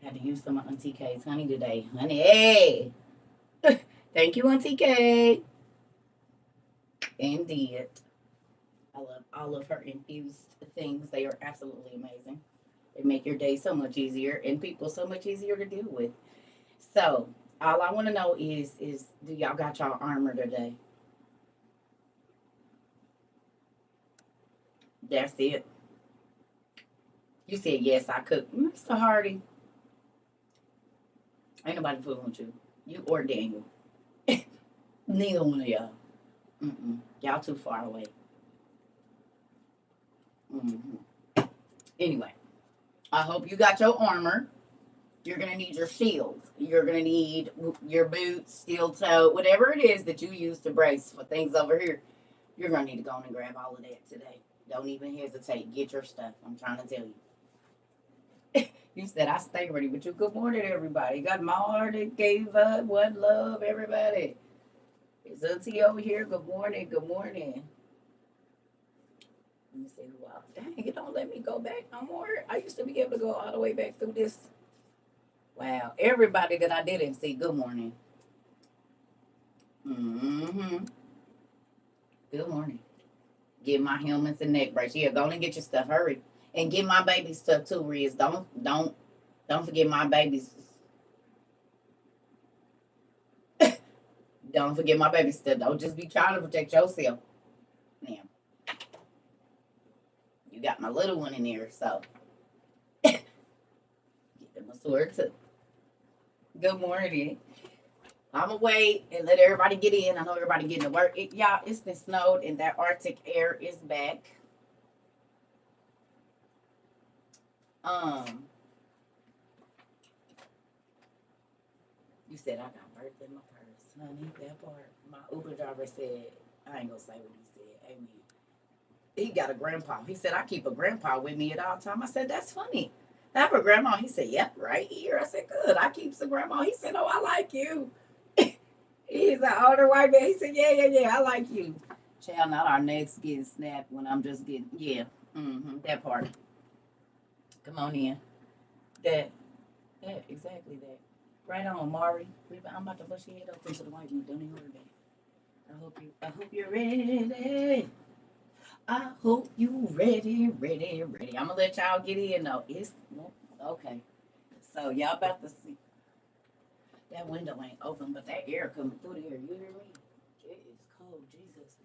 Had to use some of Auntie K's honey today. Honey, hey! Thank you, Auntie K. Indeed. I love all of her infused things. They are absolutely amazing. They make your day so much easier and people so much easier to deal with. So, all I want to know is do y'all got y'all armor today? That's it. You said yes, I cook. Mr. Hardy, ain't nobody fooling with you. You or Daniel. Neither one of y'all. Mm-mm. Y'all too far away. Hmm. Anyway, I hope you got your armor. You're gonna need your shields. You're gonna need your boots, steel toe, whatever it is that you use to brace for things over here. You're gonna need to go and grab all of that today. Don't even hesitate. Get your stuff. I'm trying to tell you. You said I stay ready, but you good morning, everybody. Got my heart that gave up. One love, everybody. It's Auntie over here. Good morning. Good morning. Let me see who else. Dang, you don't let me go back no more. I used to be able to go all the way back through this. Wow. Everybody that I didn't see, good morning. Mm-hmm. Good morning. Get my helmets and neck brace. Yeah, go and get your stuff. Hurry. And get my baby stuff too, Riz. Don't forget my baby's don't forget my baby stuff. Don't just be trying to protect yourself. Now, you got my little one in there, so get them a sword too. Good morning. I'm gonna wait and let everybody get in. I know everybody getting to work. Y'all, it's been snowed and that Arctic air is back. Um, you said I got birth in my purse, honey. That part. My Uber driver said, I ain't gonna say what he said. Amen. He got a grandpa. He said, I keep a grandpa with me at all time. I said, that's funny. I have a grandma. He said, yep, right here. I said, good. I keep some grandma. He said, oh, I like you. He's an older white man. He said, yeah, yeah, yeah, I like you. Child, not our necks getting snapped when I'm just getting, yeah, that part. Come on in. That, exactly that. Right on, Mari. I'm about to bust your head open to the white meat. Don't even worry about it. I hope you're ready. I hope you ready. I'm gonna let y'all get in though. It's okay. So y'all about to see that window ain't open, but that air coming through there. You hear me? It is cold, Jesus.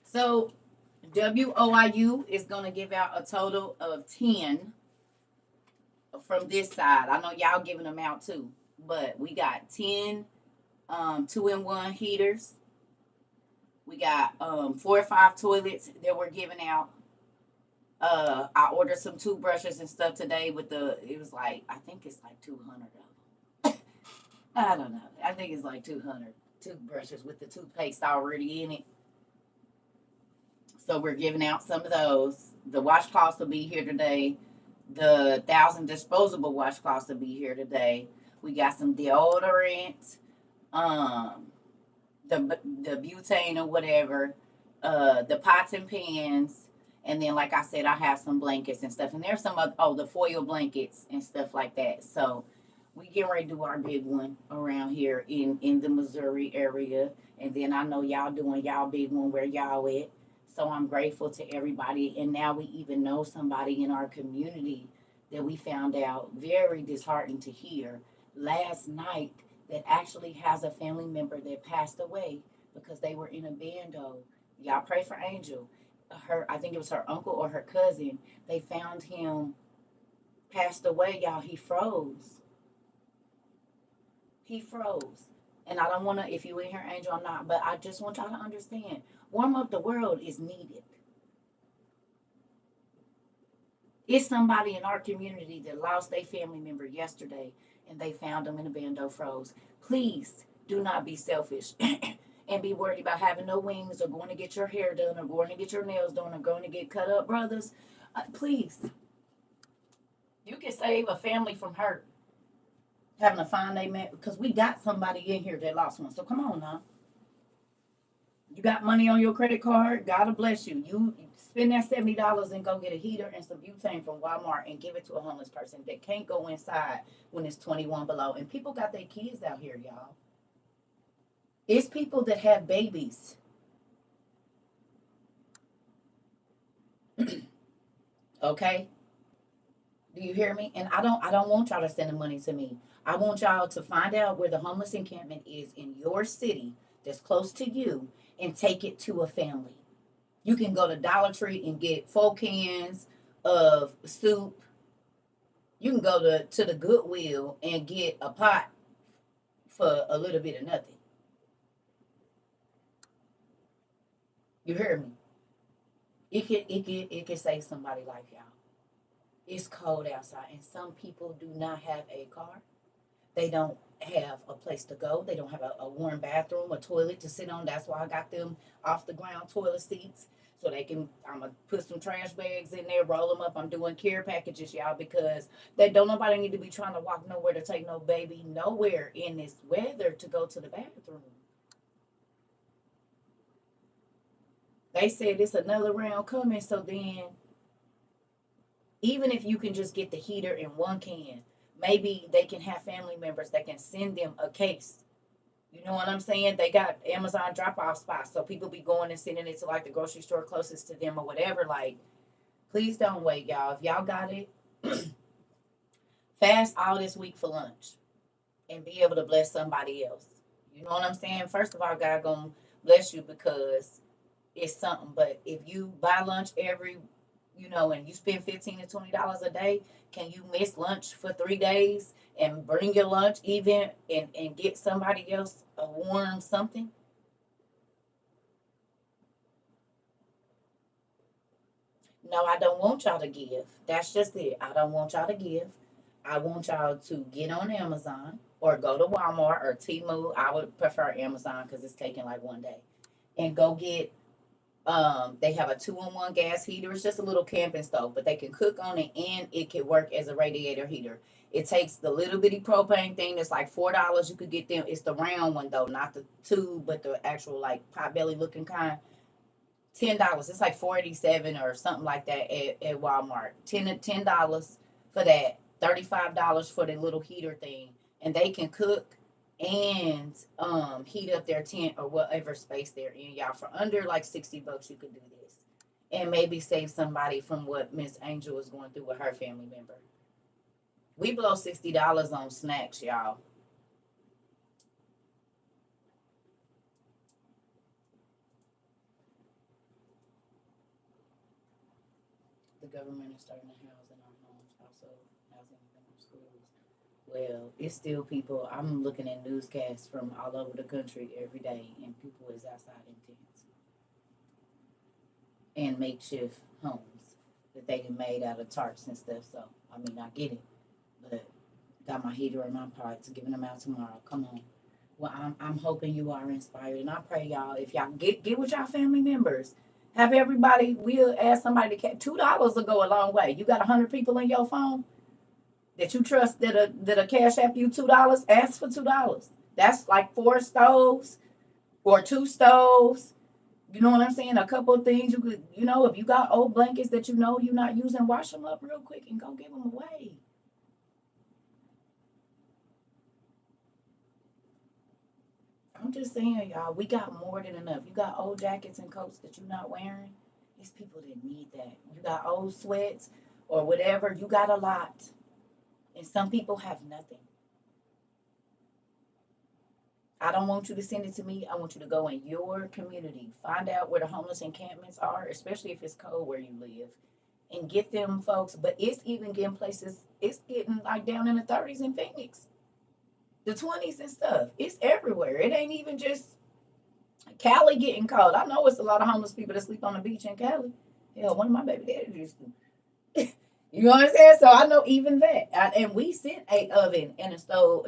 So WOIU is gonna give out a total of 10 from this side. I know y'all giving them out too, but we got 10 2-in-1 heaters. We got 4 or 5 toilets that we're giving out. I ordered some toothbrushes and stuff today with it was like, I think it's like 200 of them. I don't know. I think it's like 200 toothbrushes with the toothpaste already in it. So we're giving out some of those. The washcloths will be here today. The 1,000 disposable washcloths will be here today. We got some deodorant, um, the butane or whatever, the pots and pans, and then like I said, I have some blankets and stuff. And there's some other, the foil blankets and stuff like that. So we getting ready to do our big one around here in the Missouri area. And then I know y'all doing y'all big one where y'all at. So I'm grateful to everybody. And now we even know somebody in our community that we found out very disheartening to hear last night that actually has a family member that passed away because they were in a bando. Y'all pray for Angel. I think it was her uncle or her cousin. They found him passed away, y'all. He froze. He froze. And I don't want to, if you in here, Angel, or not, but I just want y'all to understand. Warm up the world is needed. It's somebody in our community that lost their family member yesterday and they found them in a bando froze. Please do not be selfish and be worried about having no wings or going to get your hair done or going to get your nails done or going to get cut up, brothers. Please, you can save a family from hurt having to find they man because we got somebody in here that lost one. So come on now. You got money on your credit card, God bless you. You spend that $70 and go get a heater and some butane from Walmart and give it to a homeless person that can't go inside when it's 21 below. And people got their kids out here, y'all. It's people that have babies. Okay? Do you hear me? And I don't want y'all to send the money to me. I want y'all to find out where the homeless encampment is in your city that's close to you and take it to a family. You can go to Dollar Tree and get 4 cans of soup. You can go to the Goodwill and get a pot for a little bit of nothing. You heard me? It can save somebody's life, y'all. It's cold outside, and some people do not have a car. They don't have a place to go. They don't have a warm bathroom, a toilet to sit on. That's why I got them off the ground toilet seats so they can. I'm gonna put some trash bags in there, roll them up. I'm doing care packages, y'all, because they don't nobody need to be trying to walk nowhere to take no baby nowhere in this weather to go to the bathroom. They said it's another round coming, so then even if you can just get the heater in 1 can, maybe they can have family members that can send them a case. You know what I'm saying? They got Amazon drop off spots, so people be going and sending it to like the grocery store closest to them or whatever. Like, please don't wait, y'all. If y'all got it, fast all this week for lunch and be able to bless somebody else. You know what I'm saying? First of all, God gonna bless you because it's something. But if you buy lunch every, and you spend $15 to $20 a day, can you miss lunch for 3 days and bring your lunch even and get somebody else a warm something? No, I don't want y'all to give. That's just it. I don't want y'all to give. I want y'all to get on Amazon or go to Walmart or Temu. I would prefer Amazon because it's taking like 1 day. And go get they have a 2-in-1 gas heater. It's just a little camping stove, but they can cook on it and it can work as a radiator heater. It takes the little bitty propane thing that's like $4. You could get them. It's the round one though, not the tube, but the actual like pot belly looking kind. $10. It's like 487 or something like that at Walmart. $10 for that. $35 for the little heater thing, and they can cook and heat up their tent or whatever space they're in, y'all. For under like $60, you could do this, and maybe save somebody from what Miss Angel is going through with her family member. We blow $60 on snacks, y'all. The government is starting to house in our homes, also housing in our schools. Well, it's still people. I'm looking at newscasts from all over the country every day, and people is outside in tents and makeshift homes that they can made out of tarps and stuff. So, I mean, I get it, but got my heater in my pots, giving them out tomorrow. Come on. Well, I'm hoping you are inspired, and I pray y'all, if y'all get with y'all family members, have everybody. We'll ask somebody to $2 will go a long way. You got 100 people in your phone that you trust that a cash app you $2. Ask for $2. That's like 4 stoves or 2 stoves. You know what I'm saying? A couple of things you could, if you got old blankets that you're not using, wash them up real quick and go give them away. I'm just saying, y'all, we got more than enough. You got old jackets and coats that you're not wearing. It's people that need that. You got old sweats or whatever. You got a lot. And some people have nothing. I don't want you to send it to me. I want you to go in your community, find out where the homeless encampments are, especially if it's cold where you live, and get them folks. But it's even getting places, it's getting like down in the 30s in Phoenix, the 20s and stuff. It's everywhere. It ain't even just Cali getting cold. I know it's a lot of homeless people that sleep on the beach in Cali. Hell, one of my baby daddies used to. You know what I'm saying? So I know even that. And we sent a oven and a stove,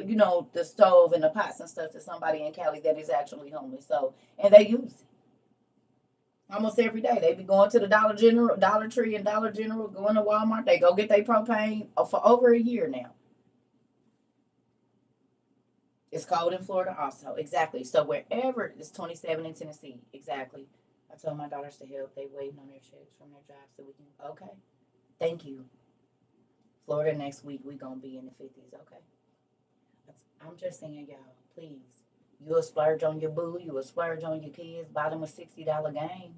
the stove and the pots and stuff to somebody in Cali that is actually homeless. So, and they use it almost every day. They be going to the Dollar Tree and Dollar General, going to Walmart. They go get their propane for over a year now. It's cold in Florida also. Exactly. So wherever it's 27 in Tennessee. Exactly. I told my daughters to help. They waiting on their checks from their job so we can. Okay. Thank you. Florida next week we gonna be in the 50s. Okay. I'm just saying, y'all. Please. You will splurge on your boo. You will splurge on your kids. Buy them a $60 game.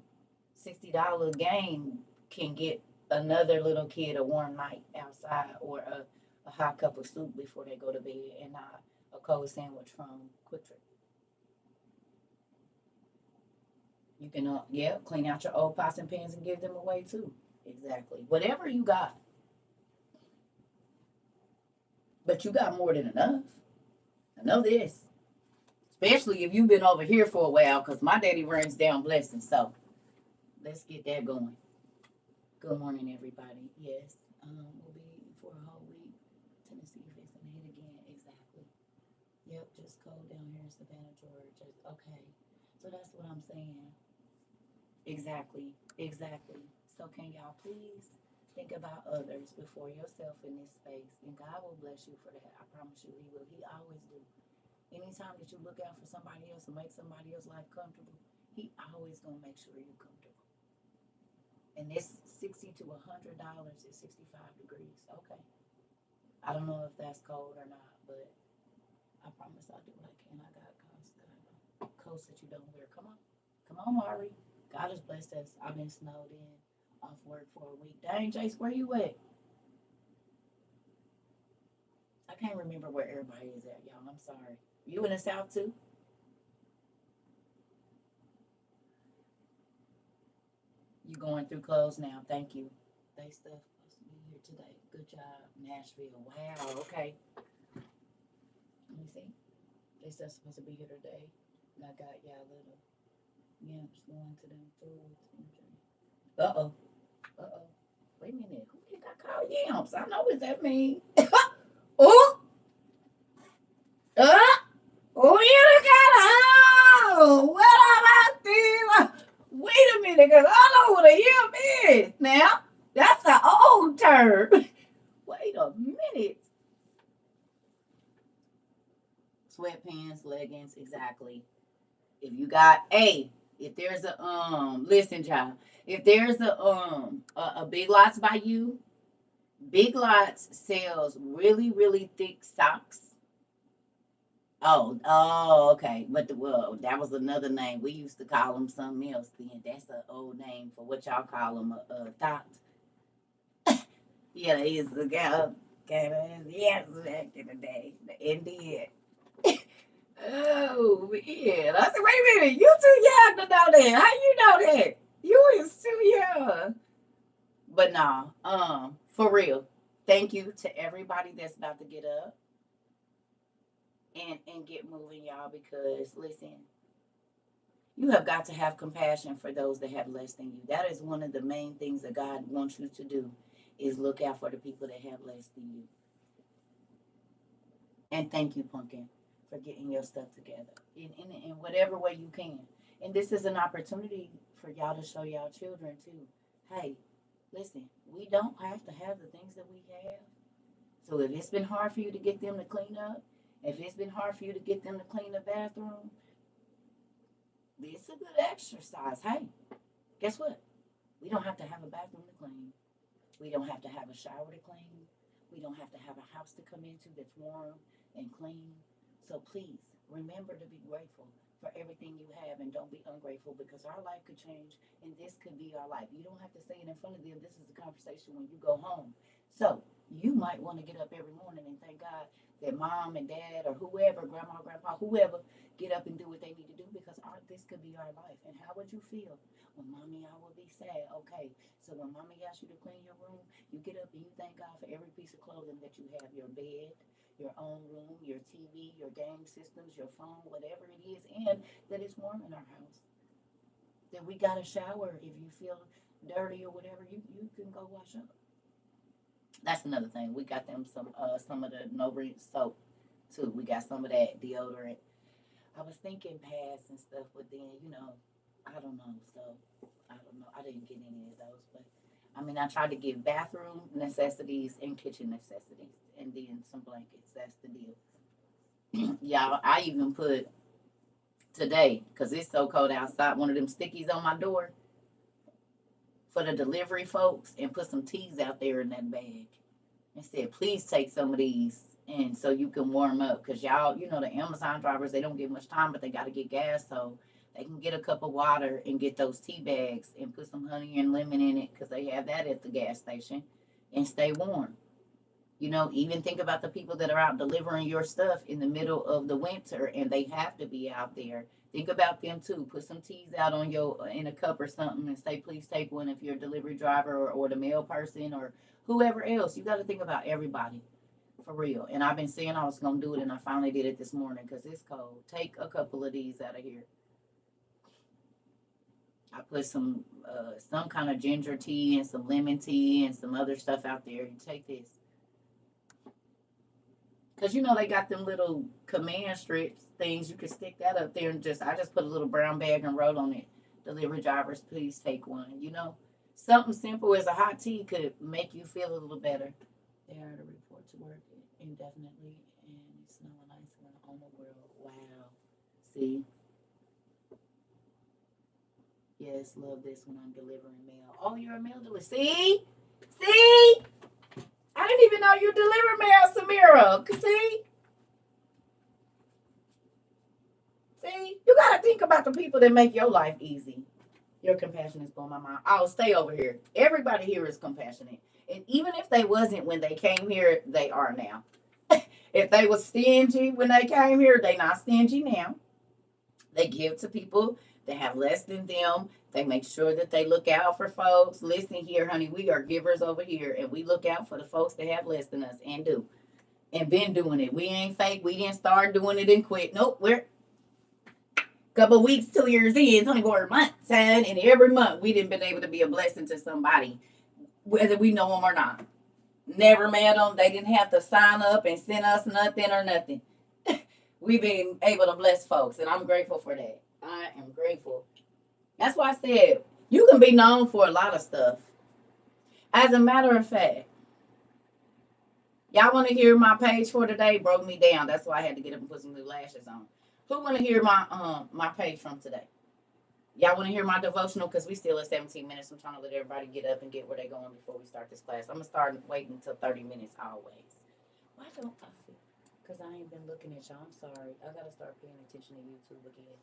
$60 game can get another little kid a warm night outside or a hot cup of soup before they go to bed and not a cold sandwich from Quick Trip. You can, yeah, clean out your old pots and pans and give them away too. Exactly. Whatever you got. But you got more than enough. I know this. Especially if you've been over here for a while, because my daddy runs down blessings. So let's get that going. Good morning, everybody. Yes, we'll be for a whole week. Tennessee fixing to hit again. Exactly. Yep, just cold down here in Savannah, Georgia. Okay. So that's what I'm saying. Exactly. Exactly. So can y'all please think about others before yourself in this space, and God will bless you for that. I promise you, He will. He always do. Anytime that you look out for somebody else and make somebody else's life comfortable, He always gonna make sure you're comfortable. And this $60 to $100 is 65 degrees. Okay. I don't know if that's cold or not, but I promise I'll do what I can. I got coats that you don't wear. Come on. Come on, Mari. God has blessed us. I've been snowed in off work for a week. Dang, Jace, where you at? I can't remember where everybody is at, y'all. I'm sorry. You in the South too? You going through clothes now. Thank you. They stuff supposed to be here today. Good job, Nashville. Wow. Okay. Let me see. They stuff supposed to be here today. And I got y'all little yamps going to them foods. Uh oh. Uh oh. Wait a minute. Who did I call yamps? I know what that means. Oh. Oh, you got oh. What about this? Wait a minute, because I know what a yamp is. Now, that's an old term. Wait a minute. Sweatpants, leggings, exactly. If you got if there's a listen, child, if there's a Big Lots by you, Big Lots sells really, really thick socks. Oh, okay. But well, that was another name. We used to call them something else. Then that's an old name for what y'all call them, a thought. Yeah, it's the guy. Yes, back in the day, the Indian. Oh man! I said, wait a minute, you too young to know that. How you know that? You is too young. But nah, for real. Thank you to everybody that's about to get up and get moving, y'all. Because listen, you have got to have compassion for those that have less than you. That is one of the main things that God wants you to do, is look out for the people that have less than you. And thank you, Pumpkin, for getting your stuff together in whatever way you can. And this is an opportunity for y'all to show y'all children too. Hey, listen, we don't have to have the things that we have. So if it's been hard for you to get them to clean up, if it's been hard for you to get them to clean the bathroom, it's a good exercise. Hey, guess what? We don't have to have a bathroom to clean. We don't have to have a shower to clean. We don't have to have a house to come into that's warm and clean. So please remember to be grateful for everything you have, and don't be ungrateful, because our life could change and this could be our life. You don't have to say it in front of them. This is the conversation when you go home. So you might want to get up every morning and thank God that mom and dad or whoever, grandma, grandpa, whoever, get up and do what they need to do, because this could be our life. And how would you feel? Well, mommy, I will be sad. Okay, so when mommy asks you to clean your room, you get up and you thank God for every piece of clothing that you have, your bed, your own room, your TV, your game systems, your phone, whatever it is, and that it's warm in our house. That we got a shower if you feel dirty or whatever, you can go wash up. That's another thing. We got them some of the no rinse soap too. We got some of that deodorant. I was thinking pads and stuff, but then I don't know. So I don't know. I didn't get any of those, but I mean, I tried to get bathroom necessities and kitchen necessities, and then some blankets. That's the deal. Y'all, I even put today, because it's so cold outside, one of them stickies on my door for the delivery folks and put some teas out there in that bag and said, please take some of these and so you can warm up. Because y'all, you know, the Amazon drivers, they don't get much time, but they got to get gas. So they can get a cup of water and get those tea bags and put some honey and lemon in it because they have that at the gas station and stay warm. You know, even think about the people that are out delivering your stuff in the middle of the winter and they have to be out there. Think about them too. Put some teas out on your in a cup or something and say, please take one if you're a delivery driver or the mail person or whoever else. You got to think about everybody for real. And I've been saying I was gonna do it, and I finally did it this morning because it's cold. Take a couple of these out of here. I put some kind of ginger tea and some lemon tea and some other stuff out there. You take this. Cause you know they got them little command strips things. You can stick that up there and I just put a little brown bag and wrote on it. Delivery drivers, please take one. You know, something simple as a hot tea could make you feel a little better. They are to report to work indefinitely and it's snowing ice on the world. Wow. See, yes, love this when I'm delivering mail. Oh, you're a mail delivery. See. I didn't even know you deliver mail, Samira. See, you gotta think about the people that make your life easy. Your compassion is blowing my mind. I'll stay over here. Everybody here is compassionate. And even if they wasn't when they came here, they are now. If they was stingy when they came here, they not stingy now. They give to people that have less than them. They make sure that they look out for folks. Listen here, honey, we are givers over here, and we look out for the folks that have less than us and do. And been doing it. We ain't fake. We didn't start doing it and quit. Nope, we're couple weeks, 2 years in, 24 months, son, and every month we didn't been able to be a blessing to somebody, whether we know them or not. Never met them. They didn't have to sign up and send us nothing or nothing. We've been able to bless folks, and I'm grateful for that. I am grateful. That's why I said you can be known for a lot of stuff. As a matter of fact, y'all want to hear my page for today? Broke me down. That's why I had to get up and put some new lashes on. Who want to hear my page from today? Y'all want to hear my devotional? Because we still at 17 minutes. I'm trying to let everybody get up and get where they're going before we start this class. I'm going to start waiting until 30 minutes always. Why don't I see? Because I ain't been looking at y'all. I'm sorry. I got to start paying attention to YouTube again.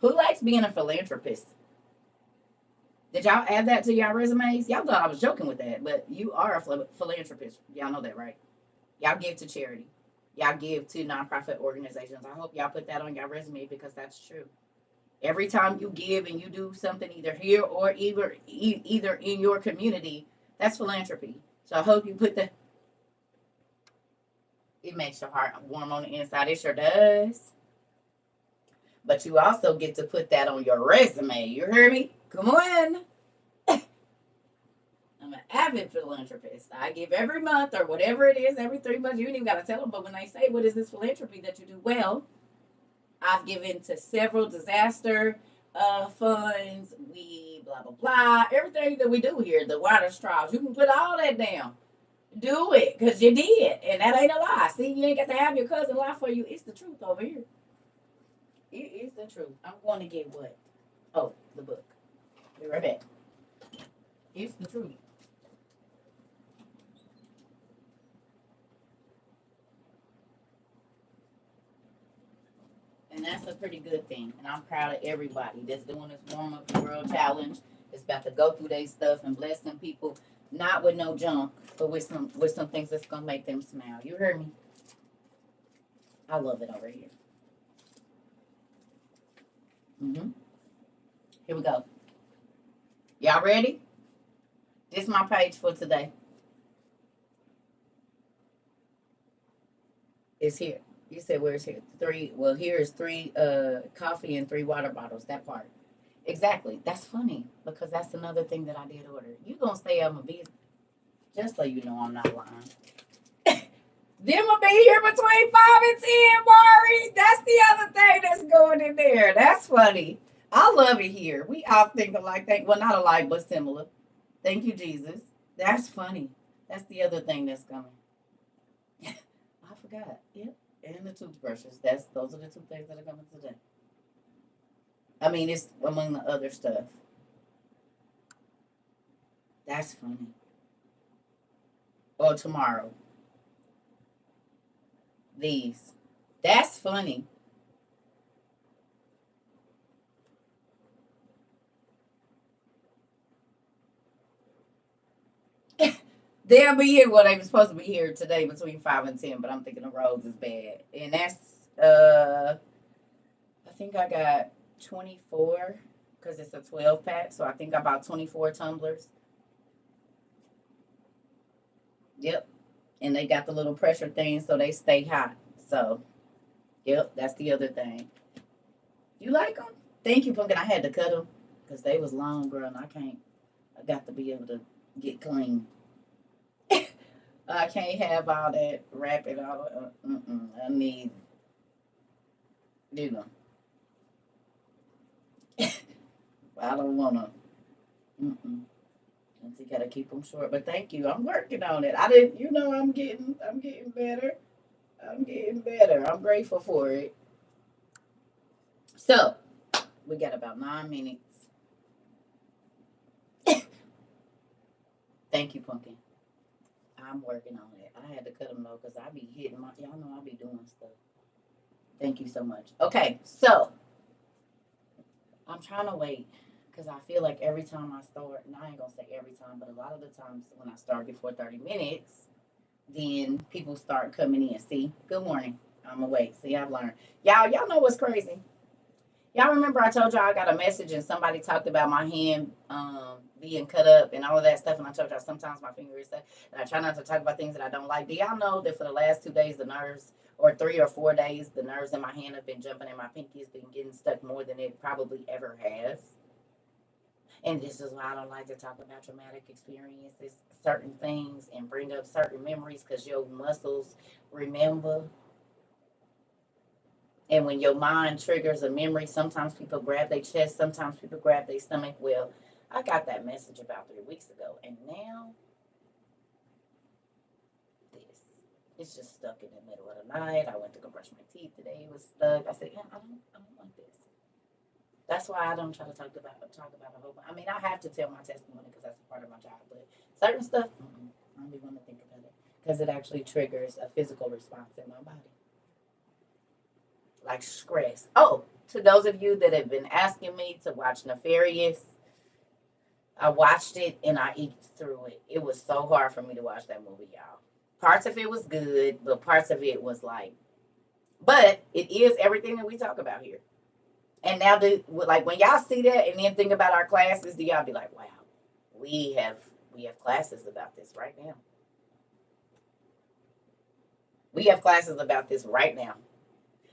Who likes being a philanthropist? Did y'all add that to y'all resumes? Y'all thought I was joking with that, but you are a philanthropist. Y'all know that, right? Y'all give to charity. Y'all give to nonprofit organizations. I hope y'all put that on your resume because that's true. Every time you give and you do something either here or either in your community, that's philanthropy. So I hope you put that. It makes your heart warm on the inside. It sure does. But you also get to put that on your resume. You hear me? Come on. I'm an avid philanthropist. I give every month or whatever it is, every 3 months. You ain't even got to tell them. But when they say, what is this philanthropy that you do? Well, I've given to several disaster funds. We blah, blah, blah. Everything that we do here, the water straws, you can put all that down. Do it because you did. And that ain't a lie. See, you ain't got to have your cousin lie for you. It's the truth over here. It is the truth. I'm going to get what? Oh, the book. Be right back. It's the truth. And that's a pretty good thing. And I'm proud of everybody that's doing this warm up the world challenge. It's about to go through their stuff and bless some people, not with no junk, but with some things that's gonna make them smile. You heard me? I love it over here. Here we go. Y'all ready? This is my page for today. It's here. You said where's here? Three. Well, here is three coffee and 3 water bottles. That part. Exactly. That's funny because that's another thing that I did order. You gonna stay on my business, just so you know I'm not lying. Them will be here between 5 and 10, Mari. That's the other thing that's going in there. That's funny. I love it here. We all think alike. Well, not alike, but similar. Thank you, Jesus. That's funny. That's the other thing that's coming. I forgot. Yep. And the toothbrushes. Those are the two things that are coming today. I mean, it's among the other stuff. That's funny. Or tomorrow. These. That's funny. They'll be here. Well, they were supposed to be here today between 5 and 10, but I'm thinking the roads is bad. And that's I think I got 24 because it's a 12 pack. So I think about 24 tumblers. Yep. And they got the little pressure thing so they stay hot. So, yep, that's the other thing. You like them? Thank you, Pumpkin. I had to cut them because they was long, bro, and I can't. I got to be able to get clean. I can't have all that wrap it all. I need, you know, I don't want to. Mm-mm. You gotta keep them short. But thank you. I'm working on it. I didn't, I'm getting better. I'm getting better. I'm grateful for it. So we got about 9 minutes. Thank you, Pumpkin. I'm working on it. I had to cut them though because I be hitting my. Y'all know I be doing stuff. Thank you so much. Okay, so I'm trying to wait because I feel like every time I start, and I ain't gonna say every time, but a lot of the times when I start before 30 minutes, then people start coming in. See, good morning. I'm awake. See, I've learned. Y'all know what's crazy? Y'all remember I told y'all I got a message and somebody talked about my hand being cut up and all of that stuff. And I told y'all sometimes my finger is stuck. And I try not to talk about things that I don't like. Do y'all know that for the last 2 days, the nerves, or 3 or 4 days, the nerves in my hand have been jumping and my pinky has been getting stuck more than it probably ever has? And this is why I don't like to talk about traumatic experiences, certain things, and bring up certain memories because your muscles remember. And when your mind triggers a memory, sometimes people grab their chest, sometimes people grab their stomach. Well, I got that message about 3 weeks ago, and now this. It's just stuck in the middle of the night. I went to go brush my teeth today. It was stuck. I said, yeah, I don't like this. That's why I don't try to talk about a whole bunch. I mean, I have to tell my testimony because that's a part of my job, but certain stuff, I don't even want to think about it because it actually triggers a physical response in my body, like stress. Oh, to those of you that have been asking me to watch Nefarious, I watched it and I eked through it. It was so hard for me to watch that movie, y'all. Parts of it was good, but parts of it was like, but it is everything that we talk about here. And now, like when y'all see that and then think about our classes, do y'all be like, wow, we have classes about this right now. We have classes about this right now.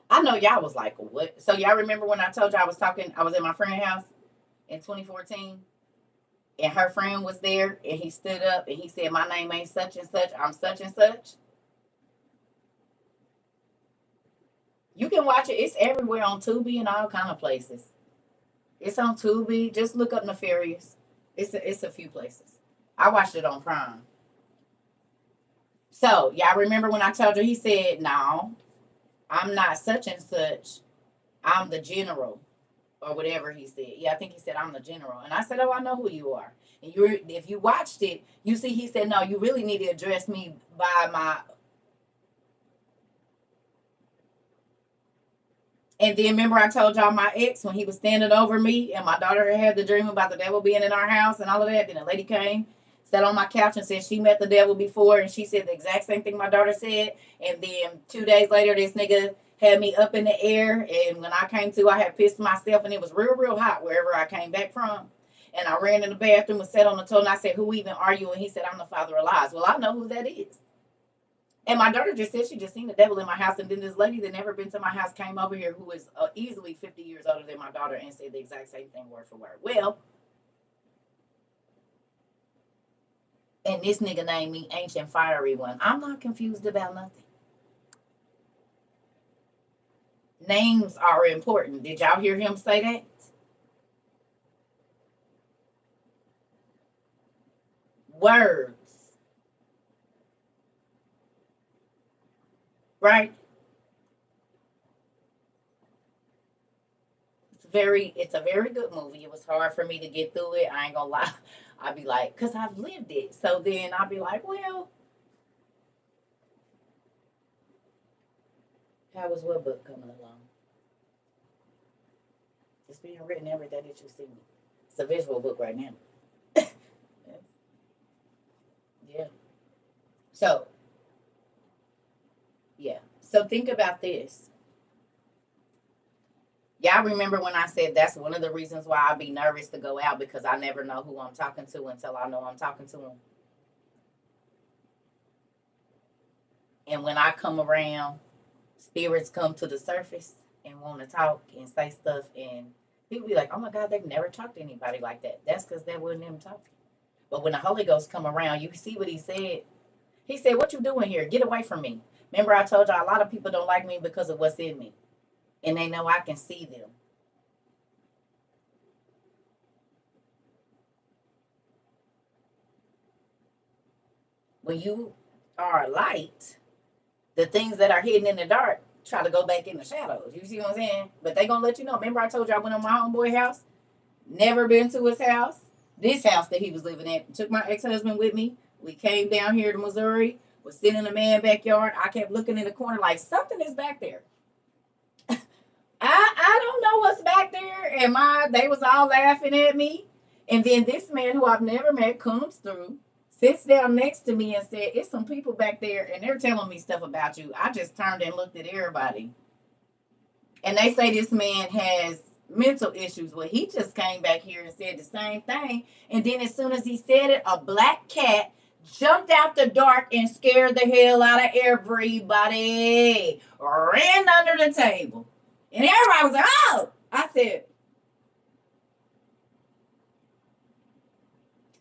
I know y'all was like, what? So y'all remember when I told y'all I was at my friend's house in 2014 and her friend was there and he stood up and he said, my name ain't such and such, I'm such and such. You can watch it. It's everywhere on Tubi and all kind of places. It's on Tubi. Just look up Nefarious. It's a few places. I watched it on Prime. So y'all remember when I told you he said, no, I'm not such and such. I'm the general or whatever he said. Yeah, I think he said I'm the general. And I said, oh, I know who you are. And if you watched it, you see he said, no, you really need to address me by my. And then remember I told y'all my ex when he was standing over me and my daughter had the dream about the devil being in our house and all of that. Then a lady came, sat on my couch and said she met the devil before and she said the exact same thing my daughter said. And then 2 days later, this nigga had me up in the air. And when I came to, I had pissed myself and it was real, real hot wherever I came back from. And I ran in the bathroom and sat on the toilet and I said, who even are you? And he said, I'm the father of lies. Well, I know who that is. And my daughter just said she just seen the devil in my house. And then this lady that never been to my house came over here who is easily 50 years older than my daughter and said the exact same thing word for word. Well, and this nigga named me Ancient Fiery One. I'm not confused about nothing. Names are important. Did y'all hear him say that? Words. right? It's a very good movie. It was hard for me to get through it. I ain't gonna lie. I'd be like, cause I've lived it. So then I'd be like, well, how was what book coming along? It's being written every day that you see me. It's a visual book right now. Yeah. So yeah. So think about this. Y'all remember when I said that's one of the reasons why I'd be nervous to go out because I never know who I'm talking to until I know I'm talking to them. And when I come around, spirits come to the surface and want to talk and say stuff, and people be like, "Oh my God, they've never talked to anybody like that." That's because that wasn't them talking. But when the Holy Ghost come around, you see what he said. He said, "What you doing here? Get away from me." Remember, I told y'all a lot of people don't like me because of what's in me, and they know I can see them. When you are a light, the things that are hidden in the dark try to go back in the shadows. You see what I'm saying? But they gonna let you know. Remember, I told you I went on my homeboy house. Never been to his house. This house that he was living at. Took my ex-husband with me. We came down here to Missouri. Was sitting in the man backyard. I kept looking in the corner like something is back there. I don't know what's back there. And they was all laughing at me. And then this man who I've never met comes through, sits down next to me and said, "It's some people back there and they're telling me stuff about you." I just turned and looked at everybody. And they say this man has mental issues. Well, he just came back here and said the same thing. And then as soon as he said it, a black cat jumped out the dark and scared the hell out of everybody. Ran under the table. And everybody was like, "Oh!" I said,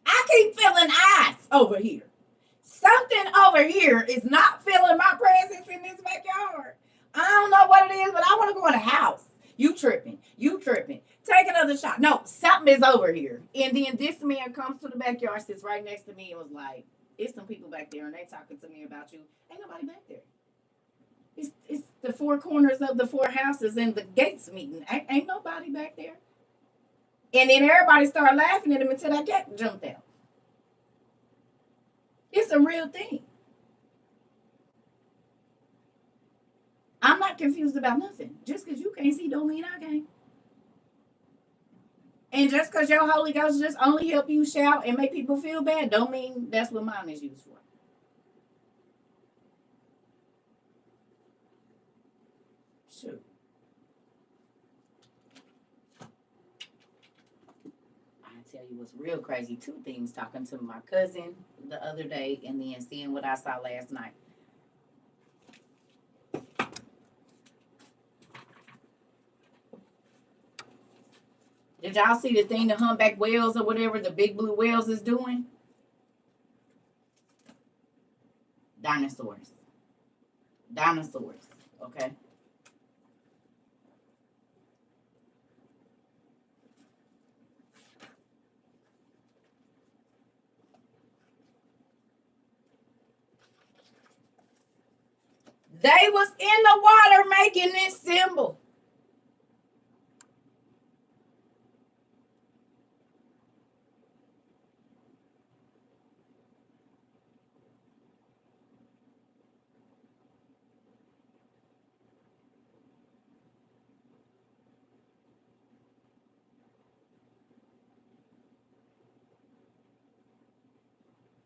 "I keep feeling eyes over here. Something over here is not feeling my presence in this backyard. I don't know what it is, but I want to go in the house." You tripping. You tripping. Take another shot. No, something is over here. And then this man comes to the backyard, sits right next to me, and was like, "It's some people back there, and they talking to me about you." Ain't nobody back there. It's the four corners of the four houses and the gates meeting. Ain't nobody back there. And then everybody started laughing at him until that cat jumped out. It's a real thing. I'm not confused about nothing. Just because you can't see don't mean I can't. And just because your Holy Ghost just only help you shout and make people feel bad, don't mean that's what mine is used for. Shoot. I tell you what's real crazy. Two things talking to my cousin the other day and then seeing what I saw last night. Did y'all see the thing the humpback whales or whatever the big blue whales is doing? Dinosaurs. Dinosaurs. Okay. They was in the water making this symbol.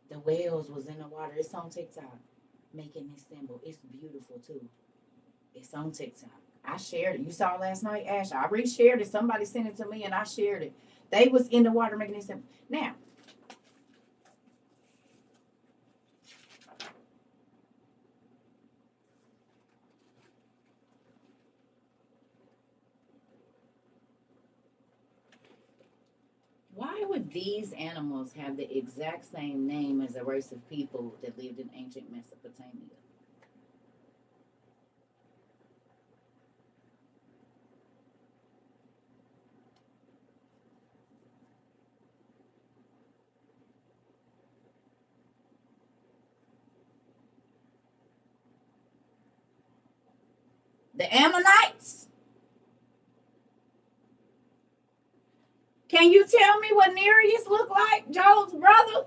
The whales was in the water. It's on TikTok making this symbol. It's beautiful too. It's on TikTok. I shared it. You saw it last night, Ash. I already shared it. Somebody sent it to me and I shared it. They was in the water making this symbol. Now, why would these animals have the exact same name as a race of people that lived in ancient Mesopotamia? The Ammonites? Can you tell me what Nereus looked like, Job's brother?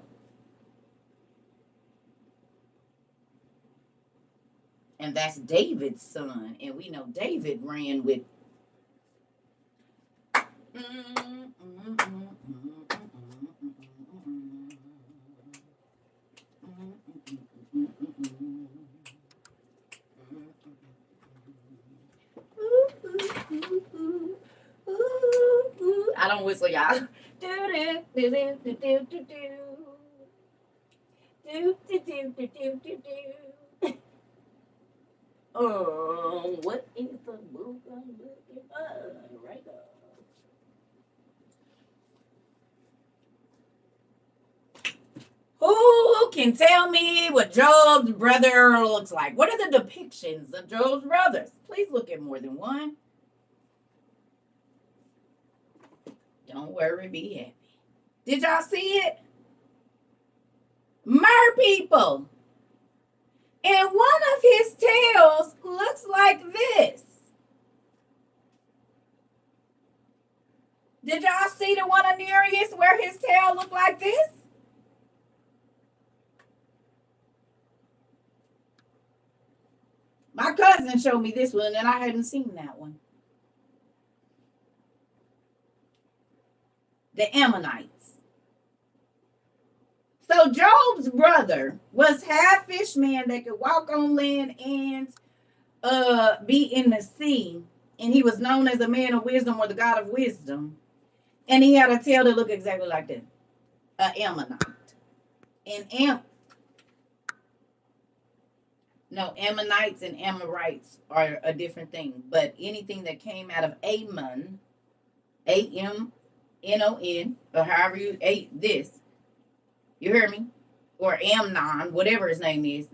And that's David's son. And we know David ran with. I don't whistle, y'all. What is the book I'm looking for? Right up. Who can tell me what Job's brother looks like? What are the depictions of Job's brothers? Please look at more than one. Don't worry, be happy. Did y'all see it? Mer people. And one of his tails looks like this. Did y'all see the one of Nereus where his tail looked like this? My cousin showed me this one and I hadn't seen that one. The Ammonites. So Job's brother was half fish man that could walk on land and be in the sea. And he was known as a man of wisdom or the God of wisdom. And he had a tail that looked exactly like that. An Ammonite. And Ammonites and Amorites are a different thing. But anything that came out of Ammon, Amnon, or however you ate this, you hear me? Or Amnon, whatever his name is.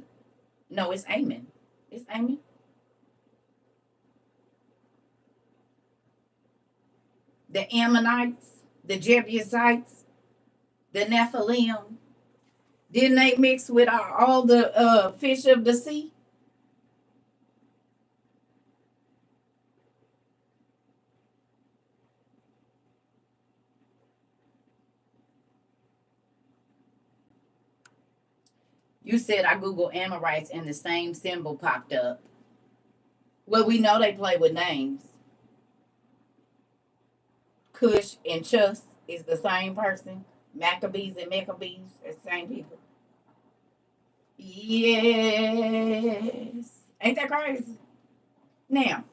No, it's Ammon. It's Ammon. The Ammonites, the Jebusites, the Nephilim. Didn't they mix with all the fish of the sea? You said I Googled Amorites and the same symbol popped up. Well, we know they play with names. Cush and Chus is the same person. Maccabees and Maccabees are the same people. Yes. Ain't that crazy? Now,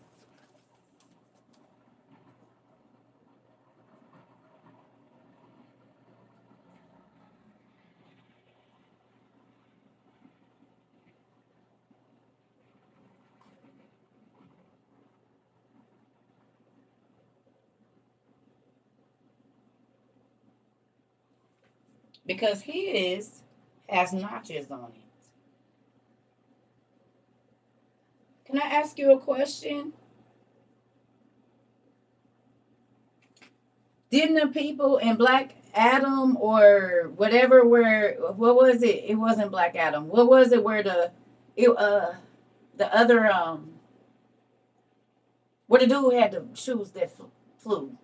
because his has notches on it. Can I ask you a question? Didn't the people in Black Adam or whatever what was it? It wasn't Black Adam. What was it where the other where the dude had the shoes that flew,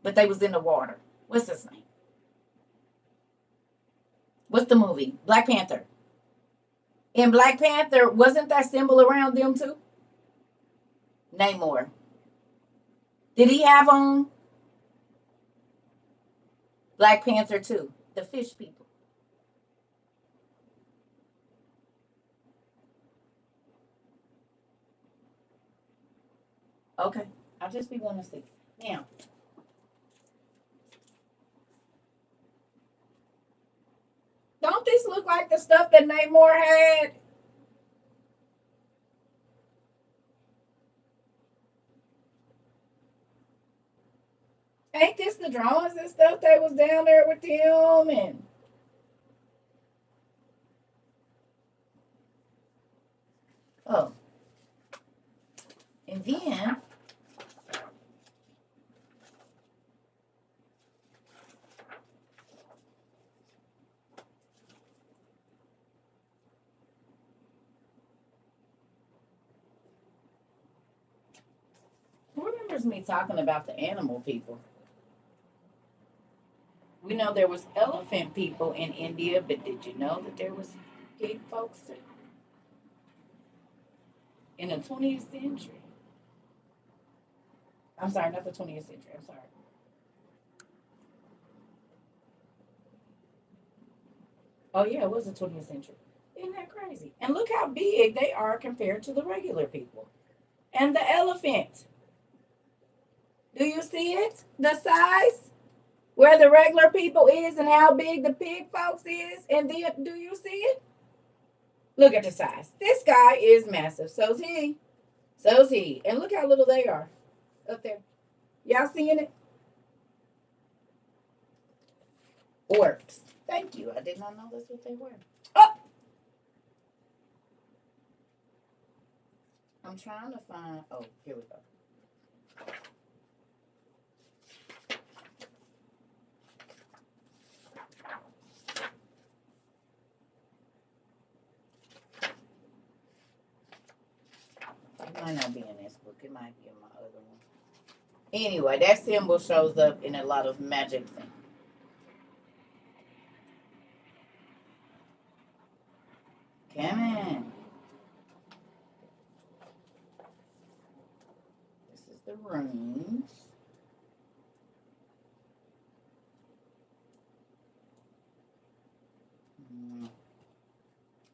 but they was in the water. What's his name? What's the movie? Black Panther. In Black Panther, wasn't that symbol around them too? Namor. Did he have on Black Panther too? The fish people. Okay. I'll just be one to see. Now, don't this look like the stuff that Namor had? Ain't this the drawings and stuff that was down there with them? And oh, and then remembers me talking about the animal people. We know there was elephant people in India, but did you know that there was pig folks too? In the 20th century? I'm sorry, not the 20th century. I'm sorry. Oh yeah, it was the 20th century. Isn't that crazy? And look how big they are compared to the regular people. And the elephant. Do you see it? The size? Where the regular people is and how big the pig folks is. And then, do you see it? Look at the size. This guy is massive. So's he. So's he. And look how little they are up there. Y'all seeing it? Orcs. Thank you. I did not know that's what they were. Oh! I'm trying to find. Oh, here we go. It might not be in this book. It might be in my other one. Anyway, that symbol shows up in a lot of magic things. Come on. This is the runes.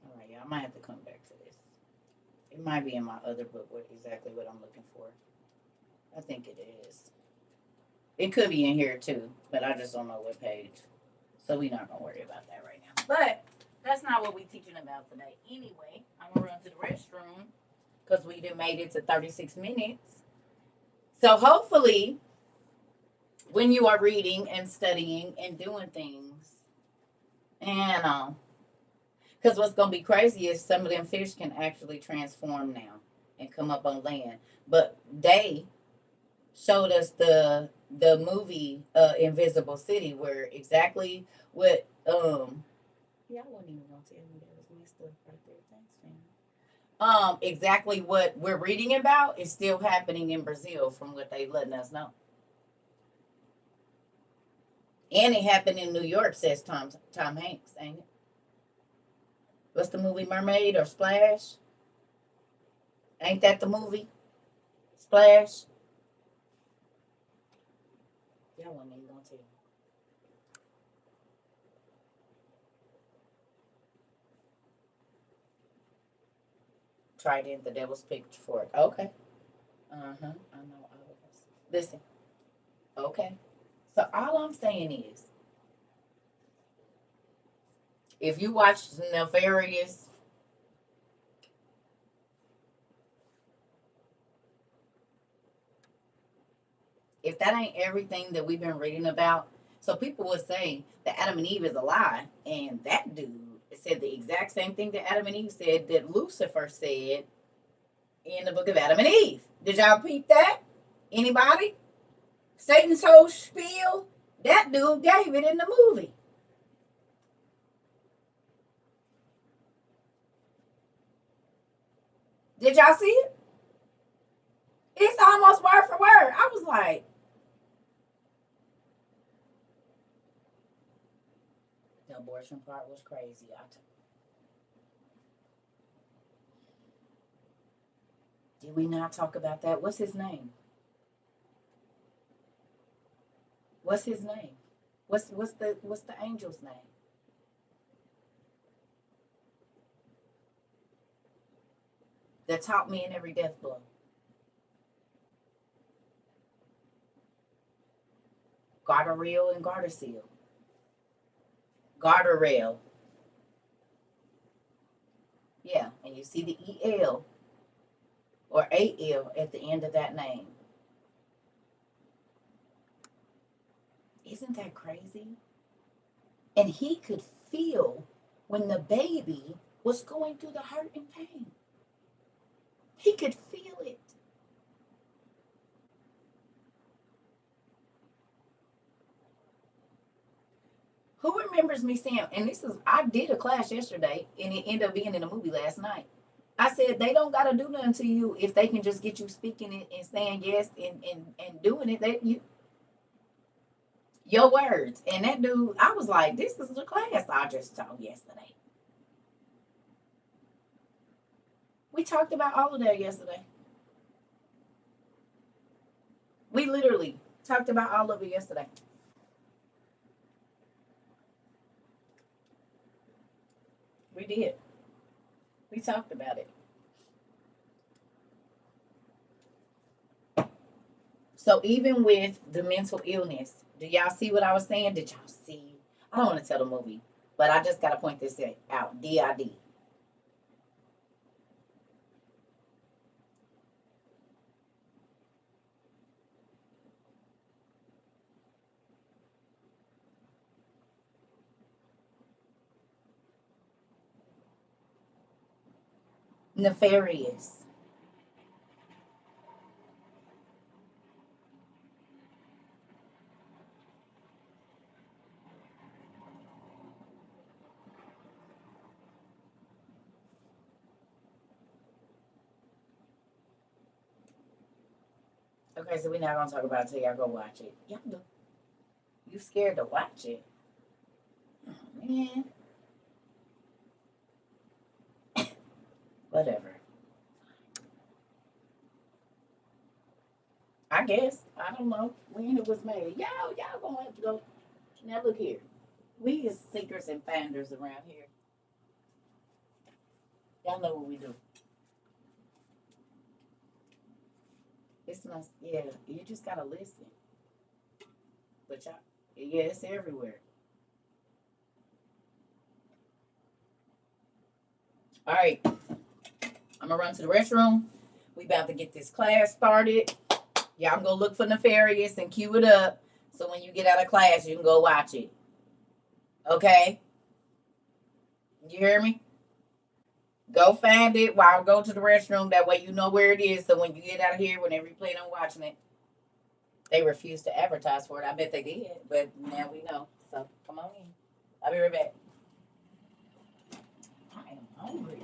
All right, y'all. I might have to come back to this. It might be in my other book. Exactly what I'm looking for. I think it is. It could be in here too, but I just don't know what page. So we're not gonna worry about that right now. But that's not what we're teaching about today. Anyway, I'm gonna run to the restroom because we done made it to 36 minutes. So hopefully, when you are reading and studying and doing things, and because what's gonna be crazy is some of them fish can actually transform now and come up on land. But they showed us the movie Invisible City, where exactly what yeah, I wasn't even gonna tell you that was messed up right there. Thanks, fam. Exactly what we're reading about is still happening in Brazil, from what they letting us know. And it happened in New York, says Tom Hanks, ain't it? What's the movie, Mermaid or Splash? Ain't that the movie? Splash? Y'all wasn't even gonna tell. Trident, the Devil's Pitchfork. Okay. Uh-huh. I know all of this. Listen. Okay. So all I'm saying is, if you watch Nefarious, if that ain't everything that we've been reading about, so people would say that Adam and Eve is a lie, and that dude said the exact same thing that Adam and Eve said that Lucifer said in the book of Adam and Eve. Did y'all peep that? Anybody? Satan's whole spiel, that dude gave it in the movie. Did y'all see it? It's almost word for word. I was like, the abortion part was crazy. Did we not talk about that? What's his name? What's his name? What's the angel's name? That taught me in every death blow. Garter and garter seal. Garter rail. Yeah, and you see the EL or AL at the end of that name. Isn't that crazy? And he could feel when the baby was going through the hurt and pain. He could feel it. Who remembers me saying, and this is, I did a class yesterday and it ended up being in a movie last night. I said they don't gotta do nothing to you if they can just get you speaking and saying yes and doing it. That you your words. And that dude, I was like, this is the class I just taught yesterday. We talked about all of that yesterday. We literally talked about all of it yesterday. We did. We talked about it. So even with the mental illness, do y'all see what I was saying? Did y'all see? I don't want to tell the movie, but I just got to point this out. DID. Nefarious. Okay, so we're not gonna talk about it till y'all go watch it. Y'all do. You scared to watch it? Oh, man. Whatever. I guess. I don't know when it was made. Y'all gonna have to go. Now look here. We is seekers and finders around here. Y'all know what we do. It's not. Yeah. You just gotta listen. But y'all. Yeah, it's everywhere. All right. I'm gonna run to the restroom. We about to get this class started. Y'all go look for Nefarious and cue it up. So when you get out of class, you can go watch it. Okay? You hear me? Go find it while I go to the restroom. That way you know where it is. So when you get out of here, whenever you plan on watching it, they refused to advertise for it. I bet they did, but now we know. So come on in. I'll be right back. I am hungry.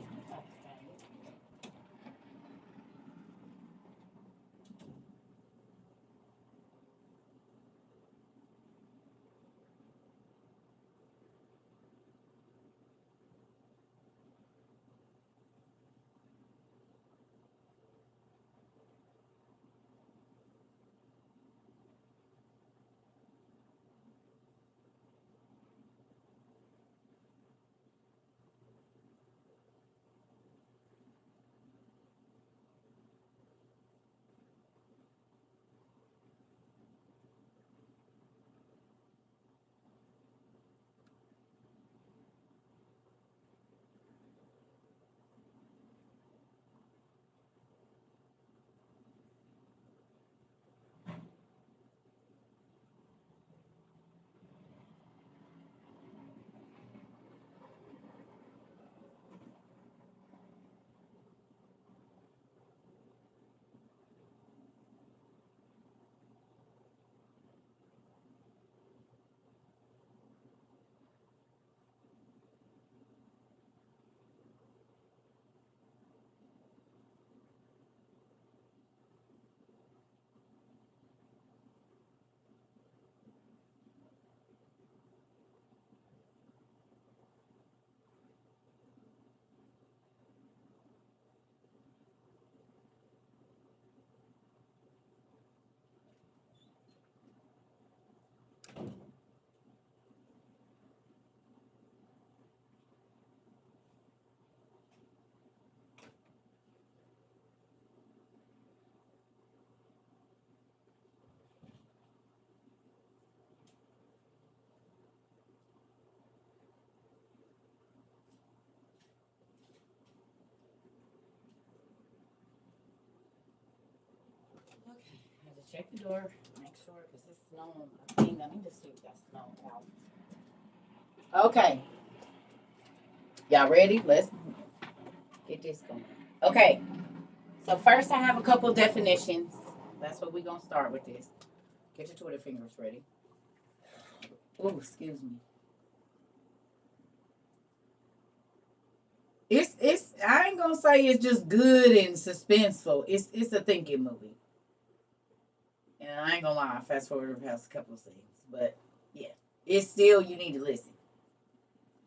Okay, I had to check the door, make sure, because it's snowing. I need to see if that's snow out. Okay, y'all ready? Let's get this going. Okay, so first I have a couple definitions. That's what we're going to start with this. Get your Twitter fingers ready. Oh, excuse me. It's I ain't gonna say it's just good and suspenseful. It's a thinking movie. And I ain't gonna lie, I fast forward past a couple of scenes. But yeah, it's still, you need to listen.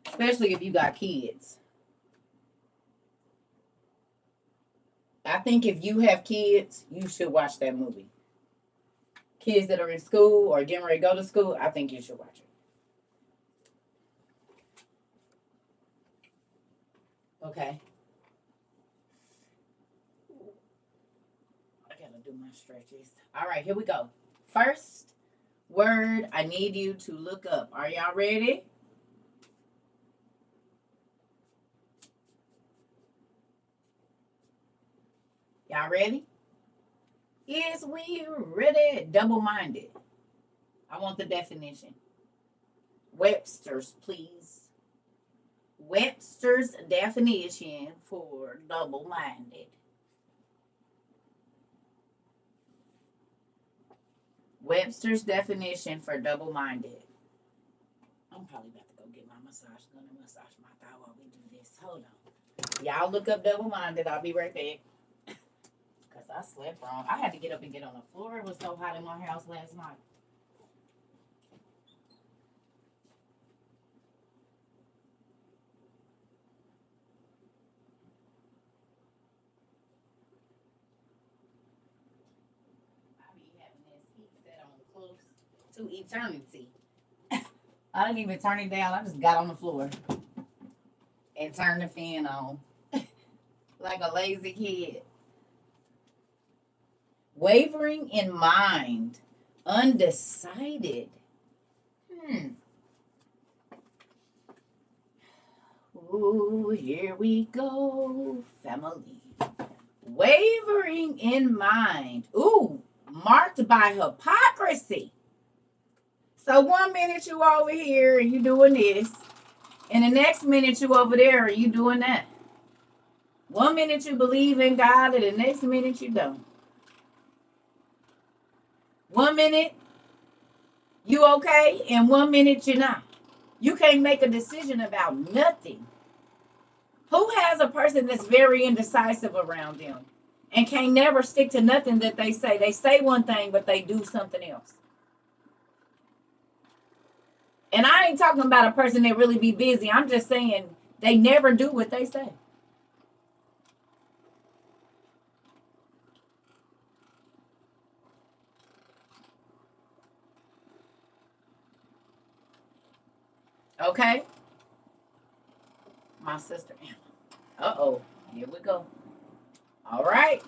Especially if you got kids. I think if you have kids, you should watch that movie. Kids that are in school or getting ready to go to school, I think you should watch it. Okay. I gotta do my stretches. All right, here we go. First word I need you to look up. Are y'all ready? Y'all ready? Is we ready? Double-minded. I want the definition. Webster's, please. Webster's definition for double-minded. Webster's definition for double-minded. I'm probably about to go get my massage gun and massage my thigh while we do this. Hold on. Y'all look up double-minded. I'll be right back. Because I slept wrong. I had to get up and get on the floor. It was so hot in my house last night. I be having this heat set on close to eternity. I didn't even turn it down. I just got on the floor and turned the fan on like a lazy kid. Wavering in mind, undecided. Ooh, here we go, family. Wavering in mind. Ooh, marked by hypocrisy. So 1 minute you over here and you doing this, and the next minute you over there and you doing that. 1 minute you believe in God, and the next minute you don't. 1 minute you okay, and 1 minute you're not. You can't make a decision about nothing. Who has a person that's very indecisive around them and can't never stick to nothing that they say? They say one thing, but they do something else. And I ain't talking about a person that really be busy. I'm just saying they never do what they say. Okay? My sister Anna. Uh-oh. Here we go. All right.